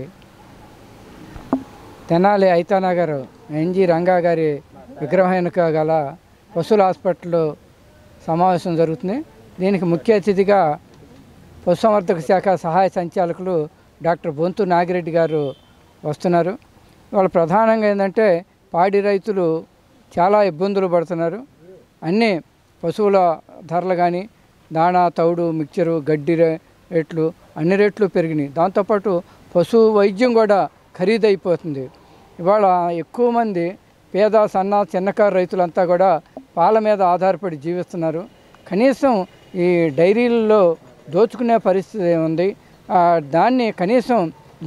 తెనాలి ఐతానగర్ ఎన్జి రంగా గారి విగ్రహం వెనుక గల పశువుల హాస్పిటల్లో సమావేశం జరుగుతుంది. దీనికి ముఖ్య అతిథిగా పశుసంవర్ధక శాఖ సహాయ సంచాలకులు డాక్టర్ బొంతు నాగిరెడ్డి గారు వస్తున్నారు. వాళ్ళు ప్రధానంగా ఏంటంటే పాడి రైతులు చాలా ఇబ్బందులు పడుతున్నారు. అన్ని పశువుల ధరలు కానీ దాణా, తౌడు, మిక్చరు, గడ్డి రేట్లు అన్ని రేట్లు పెరిగినాయి. దాంతోపాటు పశు వైద్యం కూడా ఖరీదైపోతుంది. ఇవాళ ఎక్కువ మంది పేద, సన్న, చిన్నకారు రైతులంతా కూడా పాల మీద ఆధారపడి జీవిస్తున్నారు. కనీసం ఈ డైరీలలో దోచుకునే పరిస్థితి ఉంది. దాన్ని కనీసం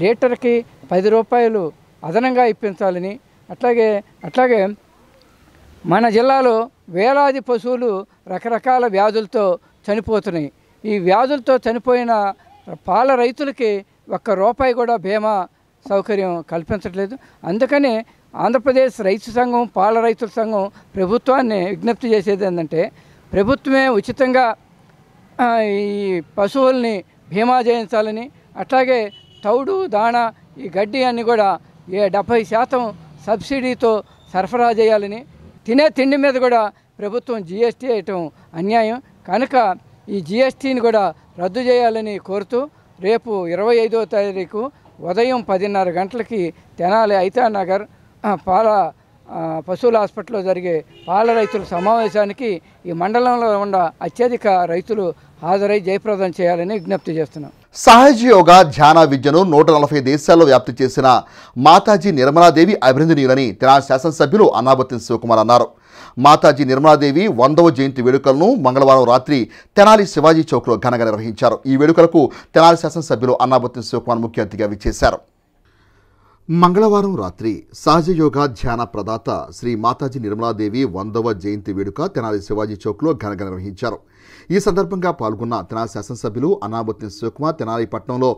లీటర్కి 10 రూపాయలు అదనంగా ఇప్పించాలని, అట్లాగే మన జిల్లాలో వేలాది పశువులు రకరకాల వ్యాధులతో చనిపోతున్నాయి. ఈ వ్యాధులతో చనిపోయిన పాల రైతులకి ₹1 కూడా బీమా సౌకర్యం కల్పించట్లేదు. అందుకని ఆంధ్రప్రదేశ్ రైతు సంఘం, పాల రైతుల సంఘం ప్రభుత్వాన్ని విజ్ఞప్తి చేసేది ఏంటంటే, ప్రభుత్వమే ఉచితంగా ఈ పశువుల్ని బీమా చేయించాలని, అట్లాగే తౌడు, దాణా, ఈ గడ్డి అన్నీ కూడా 70% సబ్సిడీతో సరఫరా చేయాలని, తినే తిండి మీద కూడా ప్రభుత్వం జీఎస్టీ వేయటం అన్యాయం కనుక ఈ జీఎస్టీని కూడా రద్దు చేయాలని కోరుతూ రేపు 25వ తారీఖు ఉదయం 10:30 గంటలకి తెనాలి ఐతానగర్ పశువుల హాస్పిటల్లో జరిగే పాల రైతుల సమావేశానికి ఈ మండలంలో ఉన్న అత్యధిక రైతులు హాజరై జయప్రదం చేయాలని విజ్ఞప్తి చేస్తున్నాం. సహజ యోగా ధ్యాన విద్యను 140 దేశాల్లో వ్యాప్తి చేసిన మాతాజీ నిర్మలాదేవి అభినందనీయులని తెనాలి శాసనసభ్యులు అన్నాబత్తిన శివకుమార్ అన్నారు. మాతాజీ నిర్మలాదేవి 100వ జయంతి వేడుకలను మంగళవారం రాత్రి తెనాలి శివాజీ చౌక్లో ఘనంగా నిర్వహించారు. ఈ వేడుకలకు తెనాలి శాసనసభ్యులు అన్నాబత్తిన శివకుమార్ ముఖ్య అతిథిగా విచ్చేశారు. మంగళవారం రాత్రి సహజ యోగా ధ్యాన ప్రదాత శ్రీ మాతాజీ నిర్మలాదేవి 100వ జయంతి వేడుక తెనాలి శివాజీ చౌక్లో ఘనంగా నిర్వహించారు. ఈ సందర్భంగా పాల్గొన్న తెనాలి శాసనసభ్యులు అన్నాబత్తిన శివకుమార్ తెనాలి పట్టణంలో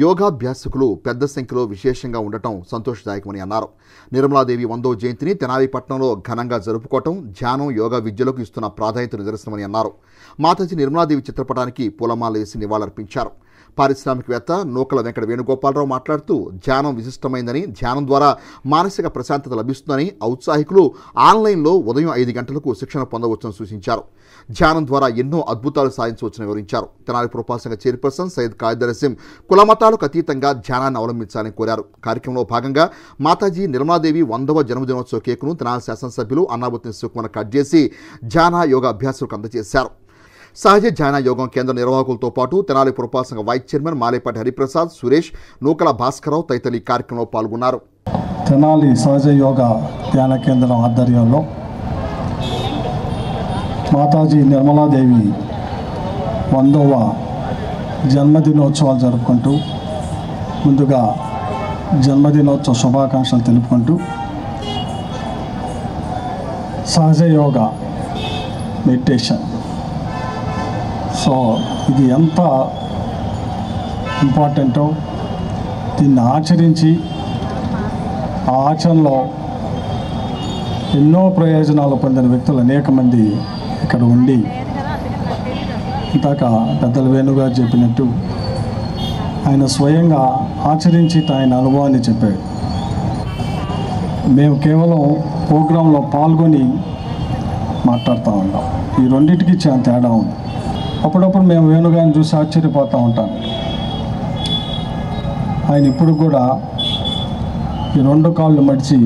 యోగాభ్యాసకులు పెద్ద సంఖ్యలో విశేషంగా ఉండటం సంతోషదాయకమని అన్నారు. నిర్మలాదేవి 100వ జయంతిని తెనాలి పట్టణంలో ఘనంగా జరుపుకోవటం ధ్యానం, యోగా విద్యలకు ఇస్తున్న ప్రాధాన్యత నిదర్శనమని అన్నారు. మాతాజీ నిర్మలాదేవి చిత్రపటానికి పూలమాల వేసి నివాళులర్పించారు. పారిశ్రామికవేత్త నూకల వెంకట వేణుగోపాలరావు మాట్లాడుతూ ధ్యానం విశిష్టమైందని, ధ్యానం ద్వారా మానసిక ప్రశాంతత లభిస్తుందని, ఔత్సాహికులు ఆన్లైన్లో ఉదయం 5 గంటలకు శిక్షణ పొందవచ్చని సూచించారు. ధ్యానం ద్వారా ఎన్నో అద్భుతాలు సాధించవచ్చని వివరించారు. తెనాలి పురపాలక సంఘ చైర్పర్సన్ సయ్యద్ ఖాయిదర్ రసీం కులమతాలకు అతీతంగా ధ్యానాన్ని అవలంబించాలని కోరారు. కార్యక్రమంలో భాగంగా మాతాజీ నిర్మలాదేవి 100వ జన్మదినోత్సవ కేకును తెనాలి శాసనసభ్యులు అన్నాబత్తిన శివకుమార్ కట్ చేసి ధ్యాన యోగా అభ్యాసులకు అందజేశారు. సహజ ధ్యాన యోగం కేంద్ర నిర్వాహకులతో పాటు తెనాలి పురపాలక సంఘ వైస్ చైర్మన్ మాలేపాటి హరిప్రసాద్, సురేష్, నూకల భాస్కరరావు తదితరులు ఈ కార్యక్రమంలో పాల్గొన్నారు. తెనాలి సహజ యోగా ధ్యాన కేంద్రం ఆధ్వర్యంలో మాతాజీ నిర్మలాదేవి 100వ జన్మదినోత్సవాలు జరుపుకుంటూ ముందుగా జన్మదినోత్సవ శుభాకాంక్షలు తెలుపుకుంటూ సహజ యోగా మెడిటేషన్ సో ఇది ఎంత ఇంపార్టెంటో దీన్ని ఆచరించి ఆ ఆచరణలో ఎన్నో ప్రయోజనాలు పొందిన వ్యక్తులు అనేక మంది ఇక్కడ ఉండి ఇందాక పెద్దల వేణుగారు చెప్పినట్టు ఆయన స్వయంగా ఆచరించి ఆయన అనుభవాన్ని చెప్పాడు. మేము కేవలం ప్రోగ్రాంలో పాల్గొని మాట్లాడుతూ ఉంటాం. ఈ రెండింటికి చాలా తేడా ఉంది. అప్పుడప్పుడు మేము వేణుగారిని చూసి ఆశ్చర్యపోతూ ఉంటాం. ఆయన ఇప్పుడు కూడా ఈ 2 కాళ్ళు మడిచి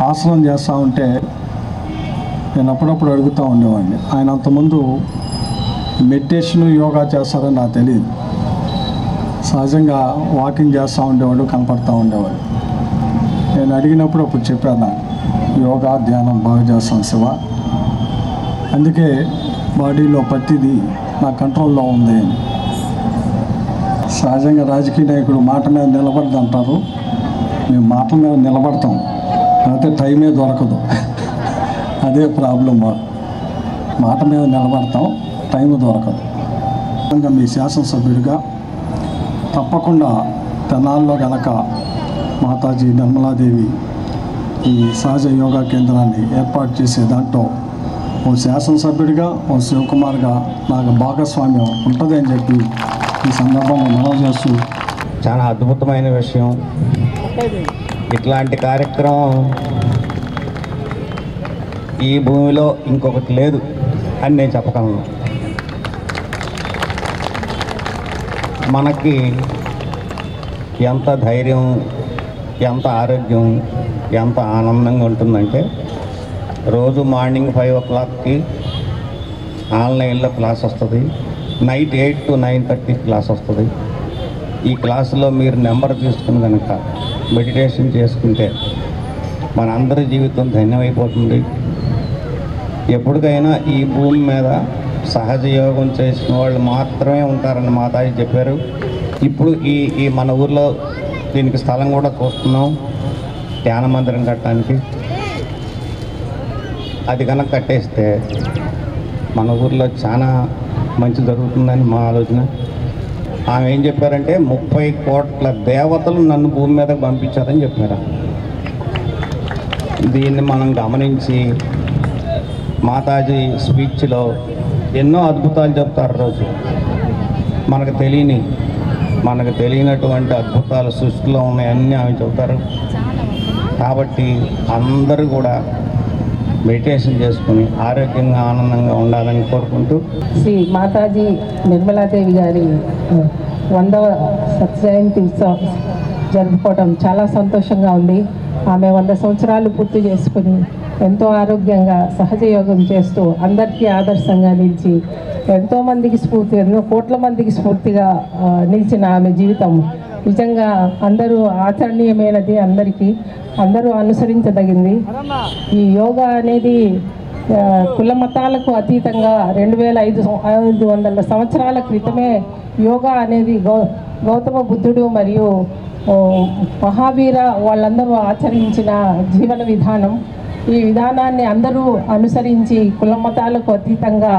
ఆసనం చేస్తూ ఉంటే నేను అప్పుడప్పుడు అడుగుతూ ఉండేవాడిని, ఆయన అంతకుముందు మెడిటేషన్ యోగా చేస్తారని నాకు తెలియదు. సహజంగా వాకింగ్ చేస్తూ ఉండేవాడు, కనపడుతూ ఉండేవాడు. నేను అడిగినప్పుడు అప్పుడు చెప్పాను, యోగా ధ్యానం బాగా చేస్తాం శివ, అందుకే బాడీలో ప్రతిదీ నా కంట్రోల్లో ఉంది. సహజంగా రాజకీయ నాయకుడు మాట మీద నిలబడదు అంటారు. మేము మాటల మీద నిలబడతాం, అయితే టైమే దొరకదు. అదే ప్రాబ్లం. మాట మీద నిలబడతాం, టైం దొరకదు. మీ శాసనసభ్యుడిగా తప్పకుండా తెనాల్లో గనక మాతాజీ నిర్మలాదేవి ఈ సహజ యోగా కేంద్రాన్ని ఏర్పాటు చేసే దాంట్లో ఓ శాసనసభ్యుడిగా, ఓ శివకుమార్గా నాకు భాగస్వామ్యం ఉంటుంది అని చెప్పి ఈ సందర్భంగా మనవి చేస్తూ, చాలా అద్భుతమైన విషయం. ఇట్లాంటి కార్యక్రమం ఈ భూమిలో ఇంకొకటి లేదు అని నేను చెప్పగలను. మనకి ఎంత ధైర్యం, ఎంత ఆరోగ్యం, ఎంత ఆనందంగా ఉంటుందంటే రోజు మార్నింగ్ 5 o'clockకి ఆన్లైన్లో క్లాస్ వస్తుంది, నైట్ 8 to 9:30 క్లాస్ వస్తుంది. ఈ క్లాసులో మీరు నెంబర్ తీసుకుని కనుక మెడిటేషన్ చేసుకుంటే మన అందరి జీవితం ధన్యమైపోతుంది. ఎప్పటికైనా ఈ భూమి మీద సహజ యోగం చేసిన వాళ్ళు మాత్రమే ఉంటారని మాతాజీ చెప్పారు. ఇప్పుడు ఈ మన ఊర్లో దీనికి స్థలం కూడా చూస్తున్నాం ధ్యాన మందిరం కట్టడానికి. అది కనుక కట్టేస్తే మన ఊర్లో చాలా మంచి జరుగుతుందని మా ఆలోచన. ఆమె ఏం చెప్పారంటే 30 కోట్ల దేవతలు నన్ను భూమి మీదకి పంపించారని చెప్పారు. దీన్ని మనం గమనించి మాతాజీ స్పీచ్లో ఎన్నో అద్భుతాలు చెప్తారు. రోజు మనకు తెలియనటువంటి అద్భుతాలు సృష్టిలో ఉన్నాయన్నీ ఆమె చెబుతారు. కాబట్టి అందరూ కూడా మెడిటేషన్ చేసుకుని ఆరోగ్యంగా ఆనందంగా ఉండాలని కోరుకుంటూ శ్రీ మాతాజీ నిర్మలాదేవి గారి 100వ జయంతి ఉత్సవం జరుపుకోవడం చాలా సంతోషంగా ఉంది. ఆమె 100 సంవత్సరాలు పూర్తి చేసుకుని ఎంతో ఆరోగ్యంగా సహజ యోగం చేస్తూ అందరికీ ఆదర్శంగా నిలిచి ఎన్నో కోట్ల మందికి స్ఫూర్తిగా నిలిచిన ఆమె జీవితం నిజంగా అందరూ ఆచరణీయమైనది, అందరూ అనుసరించదగింది. ఈ యోగా అనేది కుల మతాలకు అతీతంగా 2500 సంవత్సరాల క్రితమే యోగా అనేది గౌతమ బుద్ధుడు మరియు మహావీర వాళ్ళందరూ ఆచరించిన జీవన విధానం. ఈ విధానాన్ని అందరూ అనుసరించి కుల మతాలకు అతీతంగా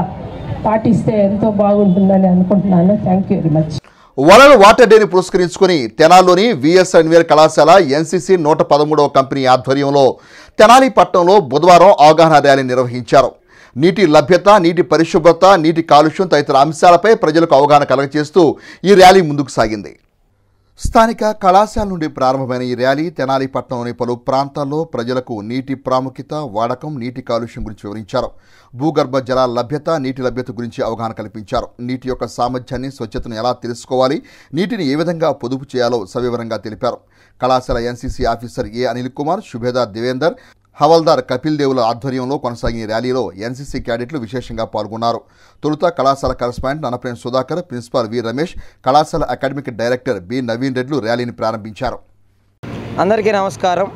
పాటిస్తే ఎంతో బాగుంటుందని అనుకుంటున్నాను. Thank you very much. World water డేని పురస్కరించుకుని తెనాలిలోని విఎస్ అన్వేర్ కళాశాల ఎన్సీసీ 113వ కంపెనీ ఆధ్వర్యంలో తెనాలి పట్టణంలో బుధవారం అవగాహన ర్యాలీ నిర్వహించారు. నీటి లభ్యత, నీటి పరిశుభ్రత, నీటి కాలుష్యం తదితర అంశాలపై ప్రజలకు అవగాహన కలగచేస్తూ ఈ ర్యాలీ ముందుకు సాగింది. స్థానిక కళాశాల నుండి ప్రారంభమైన ఈ ర్యాలీ తెనాలి పట్టణంలోని పలు ప్రాంతాల్లో ప్రజలకు నీటి ప్రాముఖ్యత, వాడకం, నీటి కాలుష్యం గురించి వివరించారు. భూగర్భ జలాల లభ్యత, నీటి లభ్యత గురించి అవగాహన కల్పించారు. నీటి యొక్క సామర్థ్యాన్ని, స్వచ్ఛతను ఎలా తెలుసుకోవాలి, నీటిని ఏ విధంగా పొదుపు చేయాలో సవివరంగా తెలిపారు. కళాశాల ఎన్సీసీ ఆఫీసర్ ఏ అనిల్ కుమార్, సుబేదార్ దేవేందర్, హవల్దార్ కపిల్ దేవుల ఆధ్వర్యంలో కొనసాగిన ర్యాలీలో ఎన్సీసీ క్యాడెట్లు విశేషంగా పాల్గొన్నారు. తొలుత కళాశాల కరస్పాండెంట్ ననప్రేమ్ సుధాకర్, ప్రిన్సిపాల్ వి రమేష్, కళాశాల అకాడమిక్ డైరెక్టర్ బి నవీన్ రెడ్లు ర్యాలీని ప్రారంభించారు. అందరికీ నమస్కారం.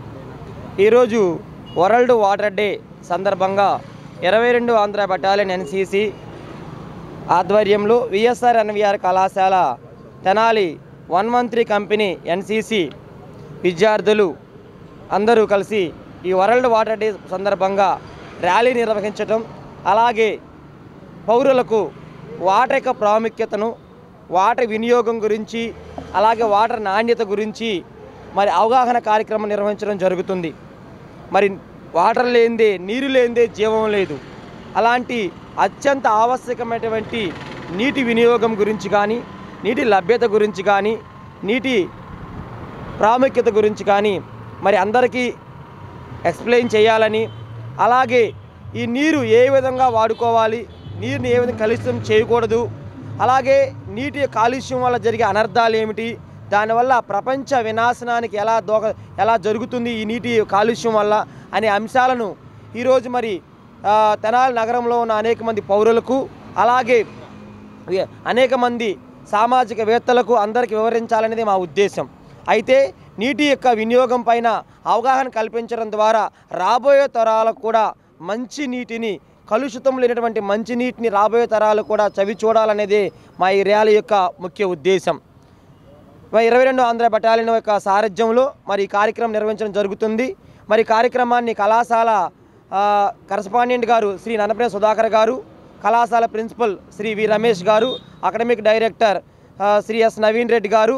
ఈరోజు వరల్డ్ వాటర్ డే సందర్భంగా 22 ఆంధ్ర బటాలియన్ ఎన్సీసీ ఆధ్వర్యంలో విఎస్ఆర్ ఎన్వీఆర్ కళాశాల తెనాలి 113 కంపెనీ ఎన్సీసీ విద్యార్థులు అందరూ కలిసి ఈ వరల్డ్ వాటర్ డే సందర్భంగా ర్యాలీ నిర్వహించటం, అలాగే పౌరులకు వాటర్ యొక్క ప్రాముఖ్యతను, వాటర్ వినియోగం గురించి, అలాగే వాటర్ నాణ్యత గురించి మరి అవగాహన కార్యక్రమం నిర్వహించడం జరుగుతుంది. మరి వాటర్ లేనిదే, నీరు లేనిదే జీవం లేదు. అలాంటి అత్యంత ఆవశ్యకమైనటువంటి నీటి వినియోగం గురించి కానీ, నీటి లభ్యత గురించి కానీ, నీటి ప్రాముఖ్యత గురించి కానీ మరి అందరికీ ఎక్స్ప్లెయిన్ చేయాలని, అలాగే ఈ నీరు ఏ విధంగా వాడుకోవాలి, నీరుని ఏ విధంగా కలుషితం చేయకూడదు, అలాగే నీటి కాలుష్యం వల్ల జరిగే అనర్థాలు ఏమిటి, దానివల్ల ప్రపంచ వినాశనానికి ఎలా జరుగుతుంది ఈ నీటి కాలుష్యం వల్ల అనే అంశాలను ఈరోజు మరి తెనాలి నగరంలో ఉన్న అనేక మంది పౌరులకు, అలాగే అనేక మంది సామాజికవేత్తలకు అందరికీ వివరించాలనేది మా ఉద్దేశం. అయితే నీటి యొక్క వినియోగం పైన అవగాహన కల్పించడం ద్వారా రాబోయే తరాలకు కూడా మంచి నీటిని, కలుషితం లేనటువంటి మంచి నీటిని రాబోయే తరాలు కూడా చవి చూడాలనేది మా ఈ ర్యాలీ యొక్క ముఖ్య ఉద్దేశం. 22 ఆంధ్ర బటాలియన్ యొక్క సారథ్యంలో మరి ఈ కార్యక్రమం నిర్వహించడం జరుగుతుంది. మరి కార్యక్రమాన్ని కళాశాల కరస్పాండెంట్ గారు శ్రీ ననప్రేమ్ సుధాకర్ గారు, కళాశాల ప్రిన్సిపల్ శ్రీ వి రమేష్ గారు, academic director Shri S Naveen Reddy గారు,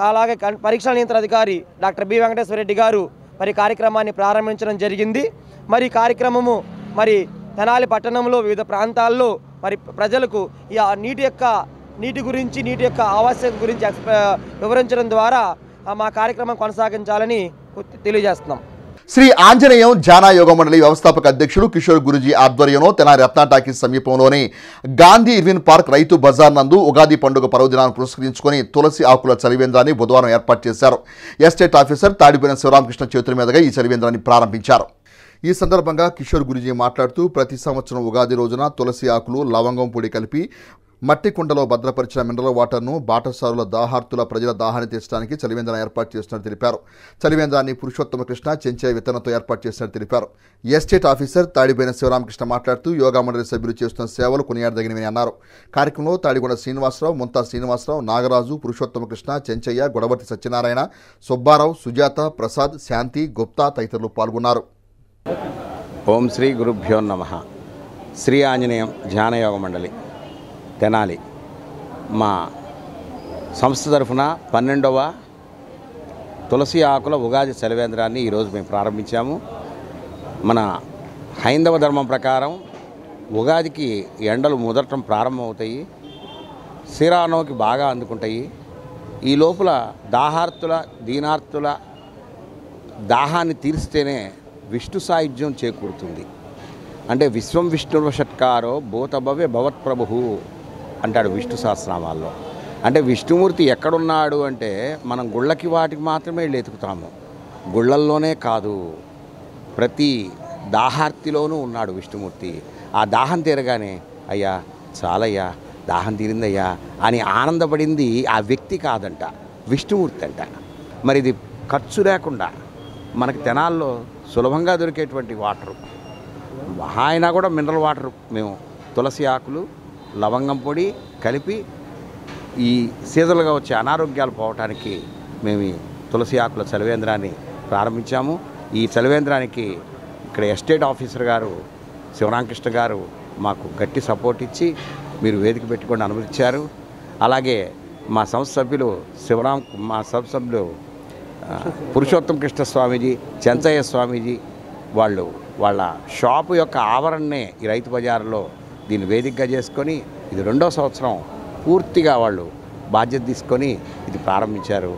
అలాగే పరీక్షల నియంత్రణ అధికారి డాక్టర్ బి వెంకటేశ్వర రెడ్డి గారు మరి కార్యక్రమాన్ని ప్రారంభించడం జరిగింది. మరి కార్యక్రమము మరి తెనాలి పట్టణంలో వివిధ ప్రాంతాల్లో మరి ప్రజలకు ఈ నీటి గురించి, నీటి యొక్క ఆవశ్యకత గురించి వివరించడం ద్వారా మా కార్యక్రమం కొనసాగించాలని తెలియజేస్తున్నాం. శ్రీ ఆంజనేయం ధ్యాన యోగ మండలి వ్యవస్థాపక అధ్యక్షుడు కిషోర్ గురుజీ ఆధ్వర్యంలో తెనాలి రత్నా టాకీస్ సమీపంలోని గాంధీ ఇర్విన్ పార్క్ రైతు బజార్ నందు ఉగాది పండుగ పర్వదినాన్ని పురస్కరించుకుని తులసి ఆకుల చలివేంద్రాన్ని బుధవారం ఏర్పాటు చేశారు. ఎస్టేట్ ఆఫీసర్ తాడిపోయిన శివరామకృష్ణ చేతుల మీదుగా ఈ చలివేంద్రాన్ని ప్రారంభించారు. ఈ సందర్భంగా కిషోర్ గురూజీ మాట్లాడుతూ ప్రతి సంవత్సరం ఉగాది రోజున తులసి ఆకులు లవంగం పొడి కలిపి మట్టి కుండలో భద్రపరిచిన మినరల్ వాటర్ను బాటసారుల దాహార్తుల ప్రజల దాహాన్ని తీర్చడానికి చలివేంద్రాన్ని ఏర్పాటు చేస్తున్నట్టు తెలిపారు. చలివేంద్రాన్ని పురుషోత్తమ కృష్ణ చెంచయ్య విత్తనంతో ఏర్పాటు చేసినట్టు తెలిపారు. ఎస్టేట్ ఆఫీసర్ తాడిబోయిన శివరామకృష్ణ మాట్లాడుతూ యోగా మండలి సభ్యులు చేస్తున్న సేవలు కొనియాడదగినవి అన్నారు. కార్యక్రమంలో తాడిగొండ శ్రీనివాసరావు, ముంతా శ్రీనివాసరావు, నాగరాజు, పురుషోత్తమ కృష్ణ, చెంచయ్య, గొడవర్తి సత్యనారాయణ, సుబ్బారావు, సుజాత, ప్రసాద్, శాంతి, గుప్తా తదితరులు పాల్గొన్నారు. ఓం శ్రీ గురుభ్యో నమః. శ్రీ ఆంజనేయం ధ్యానయోగ మండలి తెనాలి మా సంస్థ తరఫున 12వ తులసి ఆకుల ఉగాది చలివేంద్రాన్ని ఈరోజు మేము ప్రారంభించాము. మన హైందవ ధర్మం ప్రకారం ఉగాదికి ఎండలు ముదరటం ప్రారంభమవుతాయి, శ్రీరామనవమికి బాగా అందుకుంటాయి. ఈ లోపల దాహార్తుల దీనార్తుల దాహాన్ని తీర్స్తేనే విష్ణు సాయుధ్యం చేకూరుతుంది. అంటే విశ్వం విష్ణుర్వ షట్కారో భూతభవ్య భవత్ప్రభు అంటాడు విష్ణు సహస్రనామాల్లో. అంటే విష్ణుమూర్తి ఎక్కడున్నాడు అంటే మనం గుళ్ళకి వాటికి మాత్రమే వెతుకుతాము. గుళ్ళల్లోనే కాదు, ప్రతి దాహార్తిలోనూ ఉన్నాడు విష్ణుమూర్తి. ఆ దాహం తీరగానే అయ్యా చాలయ్యా దాహం తీరిందయ్యా అని ఆనందపడింది ఆ వ్యక్తి కాదంట, విష్ణుమూర్తి అంట. మరి ఇది ఖర్చు లేకుండా మనకి తెనాల్లో సులభంగా దొరికేటువంటి వాటరు, ఆయన కూడా మినరల్ వాటర్ మేము తులసి ఆకులు లవంగం పొడి కలిపి ఈ సీజన్లుగా వచ్చే అనారోగ్యాలు పోవటానికి మేము ఈ తులసి ఆకుల చలివేంద్రాన్ని ప్రారంభించాము. ఈ చలివేంద్రానికి ఇక్కడ ఎస్టేట్ ఆఫీసర్ గారు శివరామకృష్ణ గారు మాకు గట్టి సపోర్ట్ ఇచ్చి మీరు వేదిక పెట్టుకొని అనుమతించారు. అలాగే మా సంస్థ సభ్యులు మా సంస్థ సభ్యులు పురుషోత్తమ కృష్ణ స్వామీజీ, చెంచయ్య స్వామీజీ వాళ్ళ షాపు యొక్క ఆవరణనే ఈ రైతు బజార్లో దీన్ని వేదికగా చేసుకొని ఇది 2వ సంవత్సరం పూర్తిగా వాళ్ళు బాధ్యత తీసుకొని ఇది ప్రారంభించారు.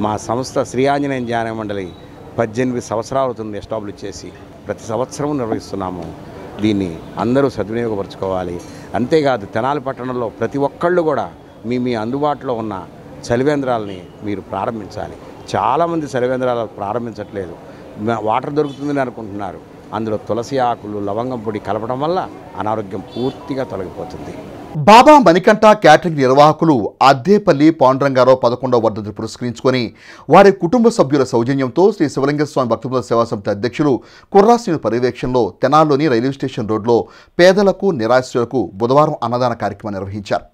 మా సంస్థ శ్రీ ఆంజనేయ ధ్యాన మండలి 18 సంవత్సరాలు అవుతుంది ఎస్టాబ్లిష్ చేసి, ప్రతి సంవత్సరం నిర్వహిస్తున్నాము. దీన్ని అందరూ సద్వినియోగపరచుకోవాలి. అంతేకాదు తెనాలి పట్టణంలో ప్రతి ఒక్కళ్ళు కూడా మీ అందుబాటులో ఉన్న చలివేంద్రాలని మీరు ప్రారంభించాలి. చాలామంది చలివేంద్రాలు ప్రారంభించట్లేదు, వాటర్ దొరుకుతుందని అనుకుంటున్నారు. అందులో తులసి ఆకులు లవంగం పొడి కలపడం వల్ల అనారోగ్యం పూర్తిగా తొలగిపోతుంది. బాబా మణికంఠ క్యాటరింగ్ నిర్వాహకులు అద్దేపల్లి పాండురంగారావు 11వ వర్ధంతిని పురస్కరించుకొని వారి కుటుంబ సభ్యుల సౌజన్యంతో శ్రీ శివలింగస్వామి భక్తుల సేవా సమితి అధ్యక్షులు కుర్రాశ్రీని పర్యవేక్షణలో తెనాల్లోని రైల్వే స్టేషన్ రోడ్లో పేదలకు నిరాశ్రులకు బుధవారం అన్నదాన కార్యక్రమం నిర్వహించారు.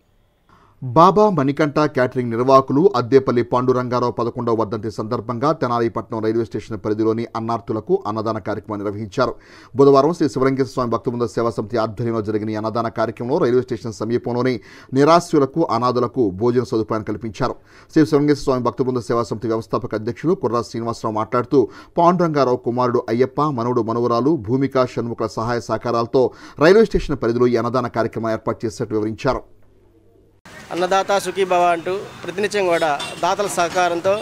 బాబా మణికంఠ క్యాటరింగ్ నిర్వాహకులు అద్దేపల్లి పాండురంగారావు 11వ వర్ధంతి సందర్భంగా తెనాలిపట్నం రైల్వే స్టేషన్ పరిధిలోని అన్నార్తులకు అన్నదాన కార్యక్రమం నిర్వహించారు. బుధవారం శ్రీ శివలింగస్వామి భక్తుల సేవా సమితి ఆధ్వర్యంలో జరిగిన ఈ అన్నదాన కార్యక్రమంలో రైల్వే స్టేషన్ సమీపంలోని నిరాశ్రులకు అనాథులకు భోజన సదుపాయాన్ని కల్పించారు. శ్రీ శివలింగస్వామి భక్తుల సేవా సమితి వ్యవస్థాపక అధ్యక్షులు కుర్రా శ్రీనివాసరావు మాట్లాడుతూ పాండురంగారావు కుమారుడు అయ్యప్ప, మనవుడు మనవరాలు భూమిక షణ్ముఖ సహాయ సహకారాలతో రైల్వే స్టేషన్ పరిధిలో ఈ అన్నదాన కార్యక్రమం ఏర్పాటు చేసినట్టు వివరించారు. అన్నదాత సుఖీభవ అంటూ ప్రతినిత్యం కూడా దాతల సహకారంతో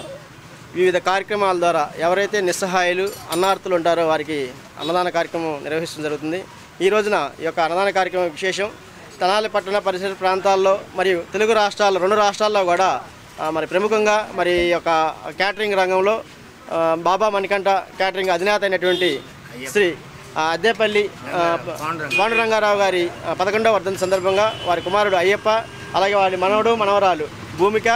వివిధ కార్యక్రమాల ద్వారా ఎవరైతే నిస్సహాయులు అన్నార్తులు ఉంటారో వారికి అన్నదాన కార్యక్రమం నిర్వహించడం జరుగుతుంది. ఈ రోజున ఈ యొక్క అన్నదాన కార్యక్రమం విశేషం తెనాలి పట్టణ పరిసర ప్రాంతాల్లో మరియు తెలుగు రాష్ట్రాల్లో 2 రాష్ట్రాల్లో కూడా మరి ప్రముఖంగా మరి ఈ యొక్క క్యాటరింగ్ రంగంలో బాబా మణికంఠ క్యాటరింగ్ అధినేత అయినటువంటి శ్రీ అద్దేపల్లి పాండురంగారావు గారి 11వ వర్ధంతి సందర్భంగా వారి కుమారుడు అయ్యప్ప, అలాగే వారి మనవడు మనవరాలు భూమిక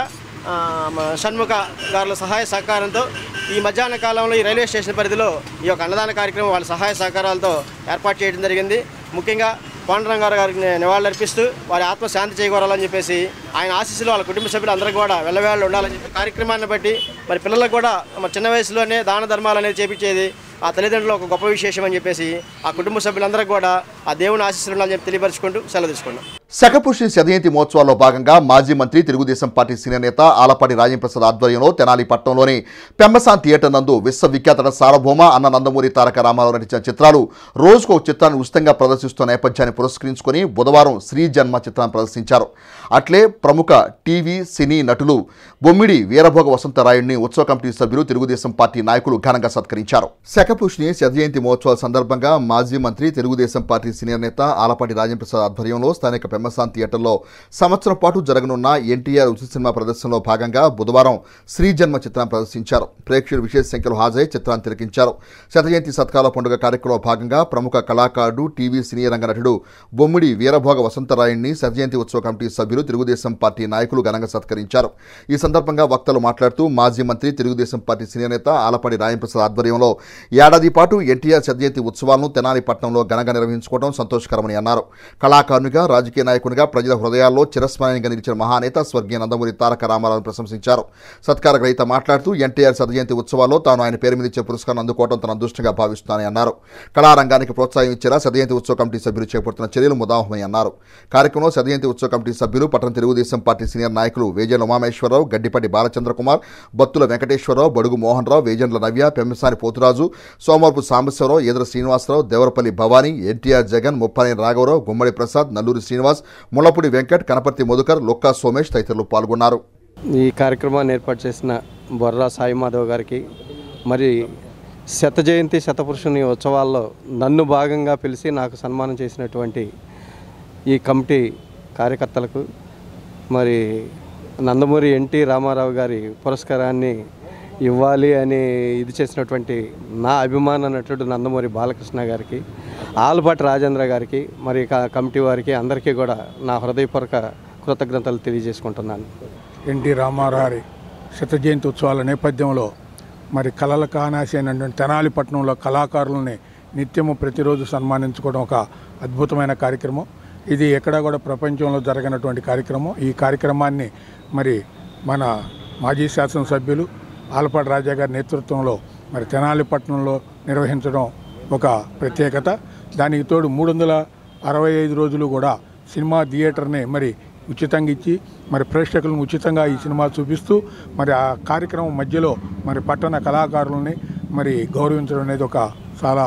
షణ్ముఖ గారుల సహాయ సహకారంతో ఈ మధ్యాహ్న కాలంలో ఈ రైల్వే స్టేషన్ పరిధిలో ఈ యొక్క అన్నదాన కార్యక్రమం వాళ్ళ సహాయ సహకారాలతో ఏర్పాటు చేయడం జరిగింది. ముఖ్యంగా పాండురంగారావు గారికి నివాళులర్పిస్తూ వారి ఆత్మ శాంతి చేకూరాలని చెప్పేసి ఆయన ఆశీస్సులు వాళ్ళ కుటుంబ సభ్యులు అందరికీ కూడా వెళ్ళవేళ్ళు ఉండాలని చెప్పి కార్యక్రమాన్ని బట్టి మరి పిల్లలకు కూడా మరి చిన్న వయసులోనే దాన ధర్మాలు అనేది చేపించేది ఆ తల్లిదండ్రులు ఒక గొప్ప విశేషం అని చెప్పేసి ఆ కుటుంబ సభ్యులందరికీ కూడా ఆ దేవుని ఆశీస్సులు ఉండాలని చెప్పి తెలియపరుచుకుంటూ సెలవు తీసుకున్నాం. శకపురుషుని శతజయంతి మహోత్సవాల్లో భాగంగా మాజీ మంత్రి తెలుగుదేశం పార్టీ సీనియర్ నేత ఆలపాటి రాజేంద్రప్రసాద్ ఆధ్వర్యంలో తెనాలి పట్టణంలోని పెమ్మసాన్ థియేటర్ నందు విశ్వవిఖ్యాత సార్వభౌమ అన్న నందమూరి తారక రామారావు నటించిన చిత్రాలు రోజుకు ఒక చిత్రాన్ని ఉచితంగా ప్రదర్శిస్తున్న నేపథ్యాన్ని పురస్కరించుకొని బుధవారం శ్రీ జన్మ చిత్రాన్ని ప్రదర్శించారు. అట్లే ప్రముఖ టీవీ సినీ నటులు బొమ్మిడి వీరభోగ వసంతరాయుడిని ఉత్సవ కమిటీ సభ్యులు తెలుగుదేశం పార్టీ నాయకులు ఘనంగా సత్కరించారు. శకపురుషుని శతజయంతి మహోత్సవాల సందర్భంగా మాజీ మంత్రి తెలుగుదేశం పార్టీ సీనియర్ నేత ఆలపాటి రాజేంద్రప్రసాద్ ఆధ్వర్యంలో స్థానిక అమెజాన్ థియేటర్లో సంవత్సరం పాటు జరగనున్న ఎన్టీఆర్ ఉచిత సినిమా ప్రదర్శనలో భాగంగా బుధవారం శ్రీజన్మ చిత్రాన్ని ప్రదర్శించారు. ప్రేక్షకులు విశేష సంఖ్యలో హాజరై చిత్రాన్ని తిలకించారు. శత జయంతి సత్కాల పండుగ కార్యక్రమంలో భాగంగా ప్రముఖ కళాకారుడు టీవీ సినీ రంగ నటుడు బొమ్మిడి వీరభోగ వసంతరాయుడిని శత జయంతి ఉత్సవ కమిటీ సభ్యులు తెలుగుదేశం పార్టీ నాయకులు ఘనంగా సత్కరించారు. ఈ సందర్భంగా వక్తలు మాట్లాడుతూ మాజీ మంత్రి తెలుగుదేశం పార్టీ సీనియర్ నేత ఆలపాటి రాయంప్రసాద్ ఆధ్వర్యంలో ఏడాది పాటు ఎన్టీఆర్ శత జయంతి ఉత్సవాలను తెనాలి పట్టణంలో ఘనంగా నిర్వహించుకోవడం సంతోషకరమని అన్నారు. కళాకారునిగా రాజకీయ నాయకునిగా ప్రజల హృదయాల్లో చిరస్మరణీయంగా నిలిచిన మహానేత స్వర్గీయ నందమూరి తారక రామారావును ప్రశంసించారు. సత్కార గ్రహీత మాట్లాడుతూ ఎన్టీఆర్ శత జయంతి ఉత్సవాల్లో తాను ఆయన పేరు మీద ఇచ్చే పురస్కారం అందుకోవడం తన అదృష్టంగా భావిస్తున్నానని అన్నారు. కళారంగానికి ప్రోత్సాహం ఇచ్చేలా శత జయంతి ఉత్సవ కమిటీ సభ్యులు చేపడుతున్న చర్యలు ముదావహమని అన్నారు. కార్యక్రమంలో శత జయంతి ఉత్సవ కమిటీ సభ్యులు పట్టణ తెలుగుదేశం పార్టీ సీనియర్ నాయకులు వేజేంద్ర ఉమామేశ్వరరావు, గడ్డిపట్టి బాలచంద్రకుమార్, బత్తుల వెంకటేశ్వరరావు, బడుగు మోహన్ రావు, వేజేంద్ర నవ్య, పెమ్మసాని పోతురాజు, సోమవరపు సాంబశివరావు, ఈదర శ్రీనివాసరావు, దేవరపల్లి భవానీ, ఎన్టీఆర్ జగన్, ముప్పానేని రాఘవరావు, గుమ్మడి ప్రసాద్, నల్లూరి శ్రీనివాస్, ముళ్లపూడి వెంకట్, కనపర్తి మధుకర్, లొక్కా సోమేష్ తదితరులు పాల్గొన్నారు. ఈ కార్యక్రమాన్ని ఏర్పాటు చేసిన బొర్రా సాయి మాధవ్ గారికి, మరి శత జయంతి శతపురుషుని ఉత్సవాల్లో నన్ను భాగంగా పిలిచి నాకు సన్మానం చేసినటువంటి ఈ కమిటీ కార్యకర్తలకు, మరి నందమూరి ఎన్టీ రామారావు గారి పురస్కారాన్ని ఇవ్వాలి అని ఇది చేసినటువంటి నా అభిమాన నటుడు నందమూరి బాలకృష్ణ గారికి, ఆలపాటి రాజేంద్ర గారికి, మరి కమిటీ వారికి అందరికీ కూడా నా హృదయపూర్వక కృతజ్ఞతలు తెలియజేసుకుంటున్నాను. ఎన్టీ రామారావు శత జయంతి ఉత్సవాల నేపథ్యంలో మరి కళల కానాసి అయినటువంటి తెనాలి పట్టణంలో కళాకారులని నిత్యము ప్రతిరోజు సన్మానించుకోవడం ఒక అద్భుతమైన కార్యక్రమం. ఇది ఎక్కడా కూడా ప్రపంచంలో జరగనటువంటి కార్యక్రమం. ఈ కార్యక్రమాన్ని మరి మన మాజీ శాసనసభ్యులు ఆలపాటి రాజా గారి నేతృత్వంలో మరి తెనాలి పట్టణంలో నిర్వహించడం ఒక ప్రత్యేకత. దానికి తోడు 365 రోజులు కూడా సినిమా థియేటర్ని మరి ఉచితంగా ఇచ్చి మరి ప్రేక్షకులను ఉచితంగా ఈ సినిమా చూపిస్తూ మరి ఆ కార్యక్రమం మధ్యలో మరి పట్టణ కళాకారులని మరి గౌరవించడం అనేది ఒక చాలా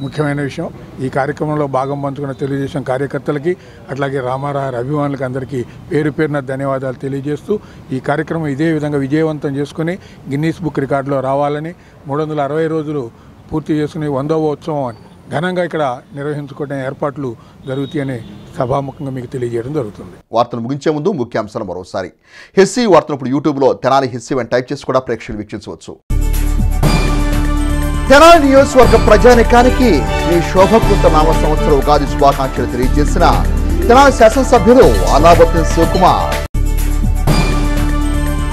ముఖ్యమైన విషయం. ఈ కార్యక్రమంలో భాగం పంచుకున్న తెలుగుదేశం కార్యకర్తలకి, అట్లాగే రామారావు అభిమానులకి అందరికీ పేరు పేరున ధన్యవాదాలు తెలియజేస్తూ ఈ కార్యక్రమం ఇదే విధంగా విజయవంతం చేసుకుని గిన్నీస్ బుక్ రికార్డులో రావాలని, 360 రోజులు పూర్తి చేసుకుని 100వ ఉత్సవం ఘనంగా ఇక్కడ నిర్వహించుకోవడం ఏర్పాట్లు జరుగుతాయని సభాముఖంగా మీకు తెలియజేయడం జరుగుతుంది. వార్తలు ముగించే ముందు ముఖ్యాంశాలు మరోసారి. హెస్సీ వార్తలు ఇప్పుడు యూట్యూబ్లో తెనాలి హెస్సీ అని టైప్ చేసి కూడా ప్రేక్షకులు వీక్షించవచ్చు. తెనాలి నియోజకవర్గ ప్రజానికానికి శ్రీ శోభకృత నామ సంవత్సర ఉగాది శుభాకాంక్షలు తెలియజేసిన తెనాలి శాసనసభ్యులు అలాబుద్దీన్ శివకుమార్.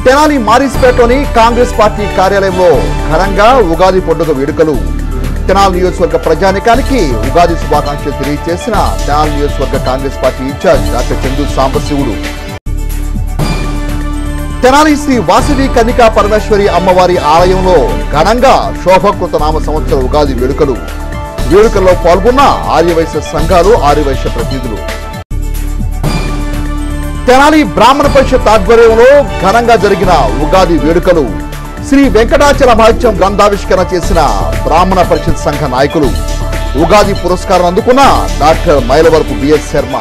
తెనాలి మారిస్పేటలోని కాంగ్రెస్ పార్టీ కార్యాలయంలో ఘనంగా ఉగాది పండుగ వేడుకలు. తెనాలి నియోజకవర్గ ప్రజానికానికి ఉగాది శుభాకాంక్షలు తెలియజేసిన తెనాలి నియోజకవర్గ Congress party incharge doctor Chandu Sambasivudu. Tenali Shri Vasavi Kannika Parameswari అమ్మవారి ఆలయంలో ఘనంగా శోభకృత నామ సంవత్సర ఉగాది వేడుకలు. వేడుకల్లో పాల్గొన్న ఆర్యవైశ్య సంఘాలు, ఆర్యవైశ్య ప్రతినిధులు. తెనాలి బ్రాహ్మణ పరిషత్ ఆధ్వర్యంలో ఘనంగా జరిగిన ఉగాది వేడుకలు. శ్రీ వెంకటాచల మహత్యం గ్రంథావిష్కరణ చేసిన బ్రాహ్మణ పరిషత్ సంఘ నాయకులు. ఉగాది పురస్కారం అందుకున్న డాక్టర్ మైలవరపు బిఎస్ శర్మ.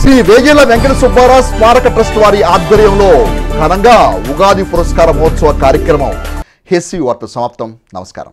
శ్రీ వేజేళ్ల వెంకట సుబ్బారావు స్మారక ట్రస్ట్ వారి ఆధ్వర్యంలో ఘనంగా ఉగాది పురస్కార మహోత్సవ కార్యక్రమం. హెస్సీ వార్త సమాప్తం. నమస్కారం.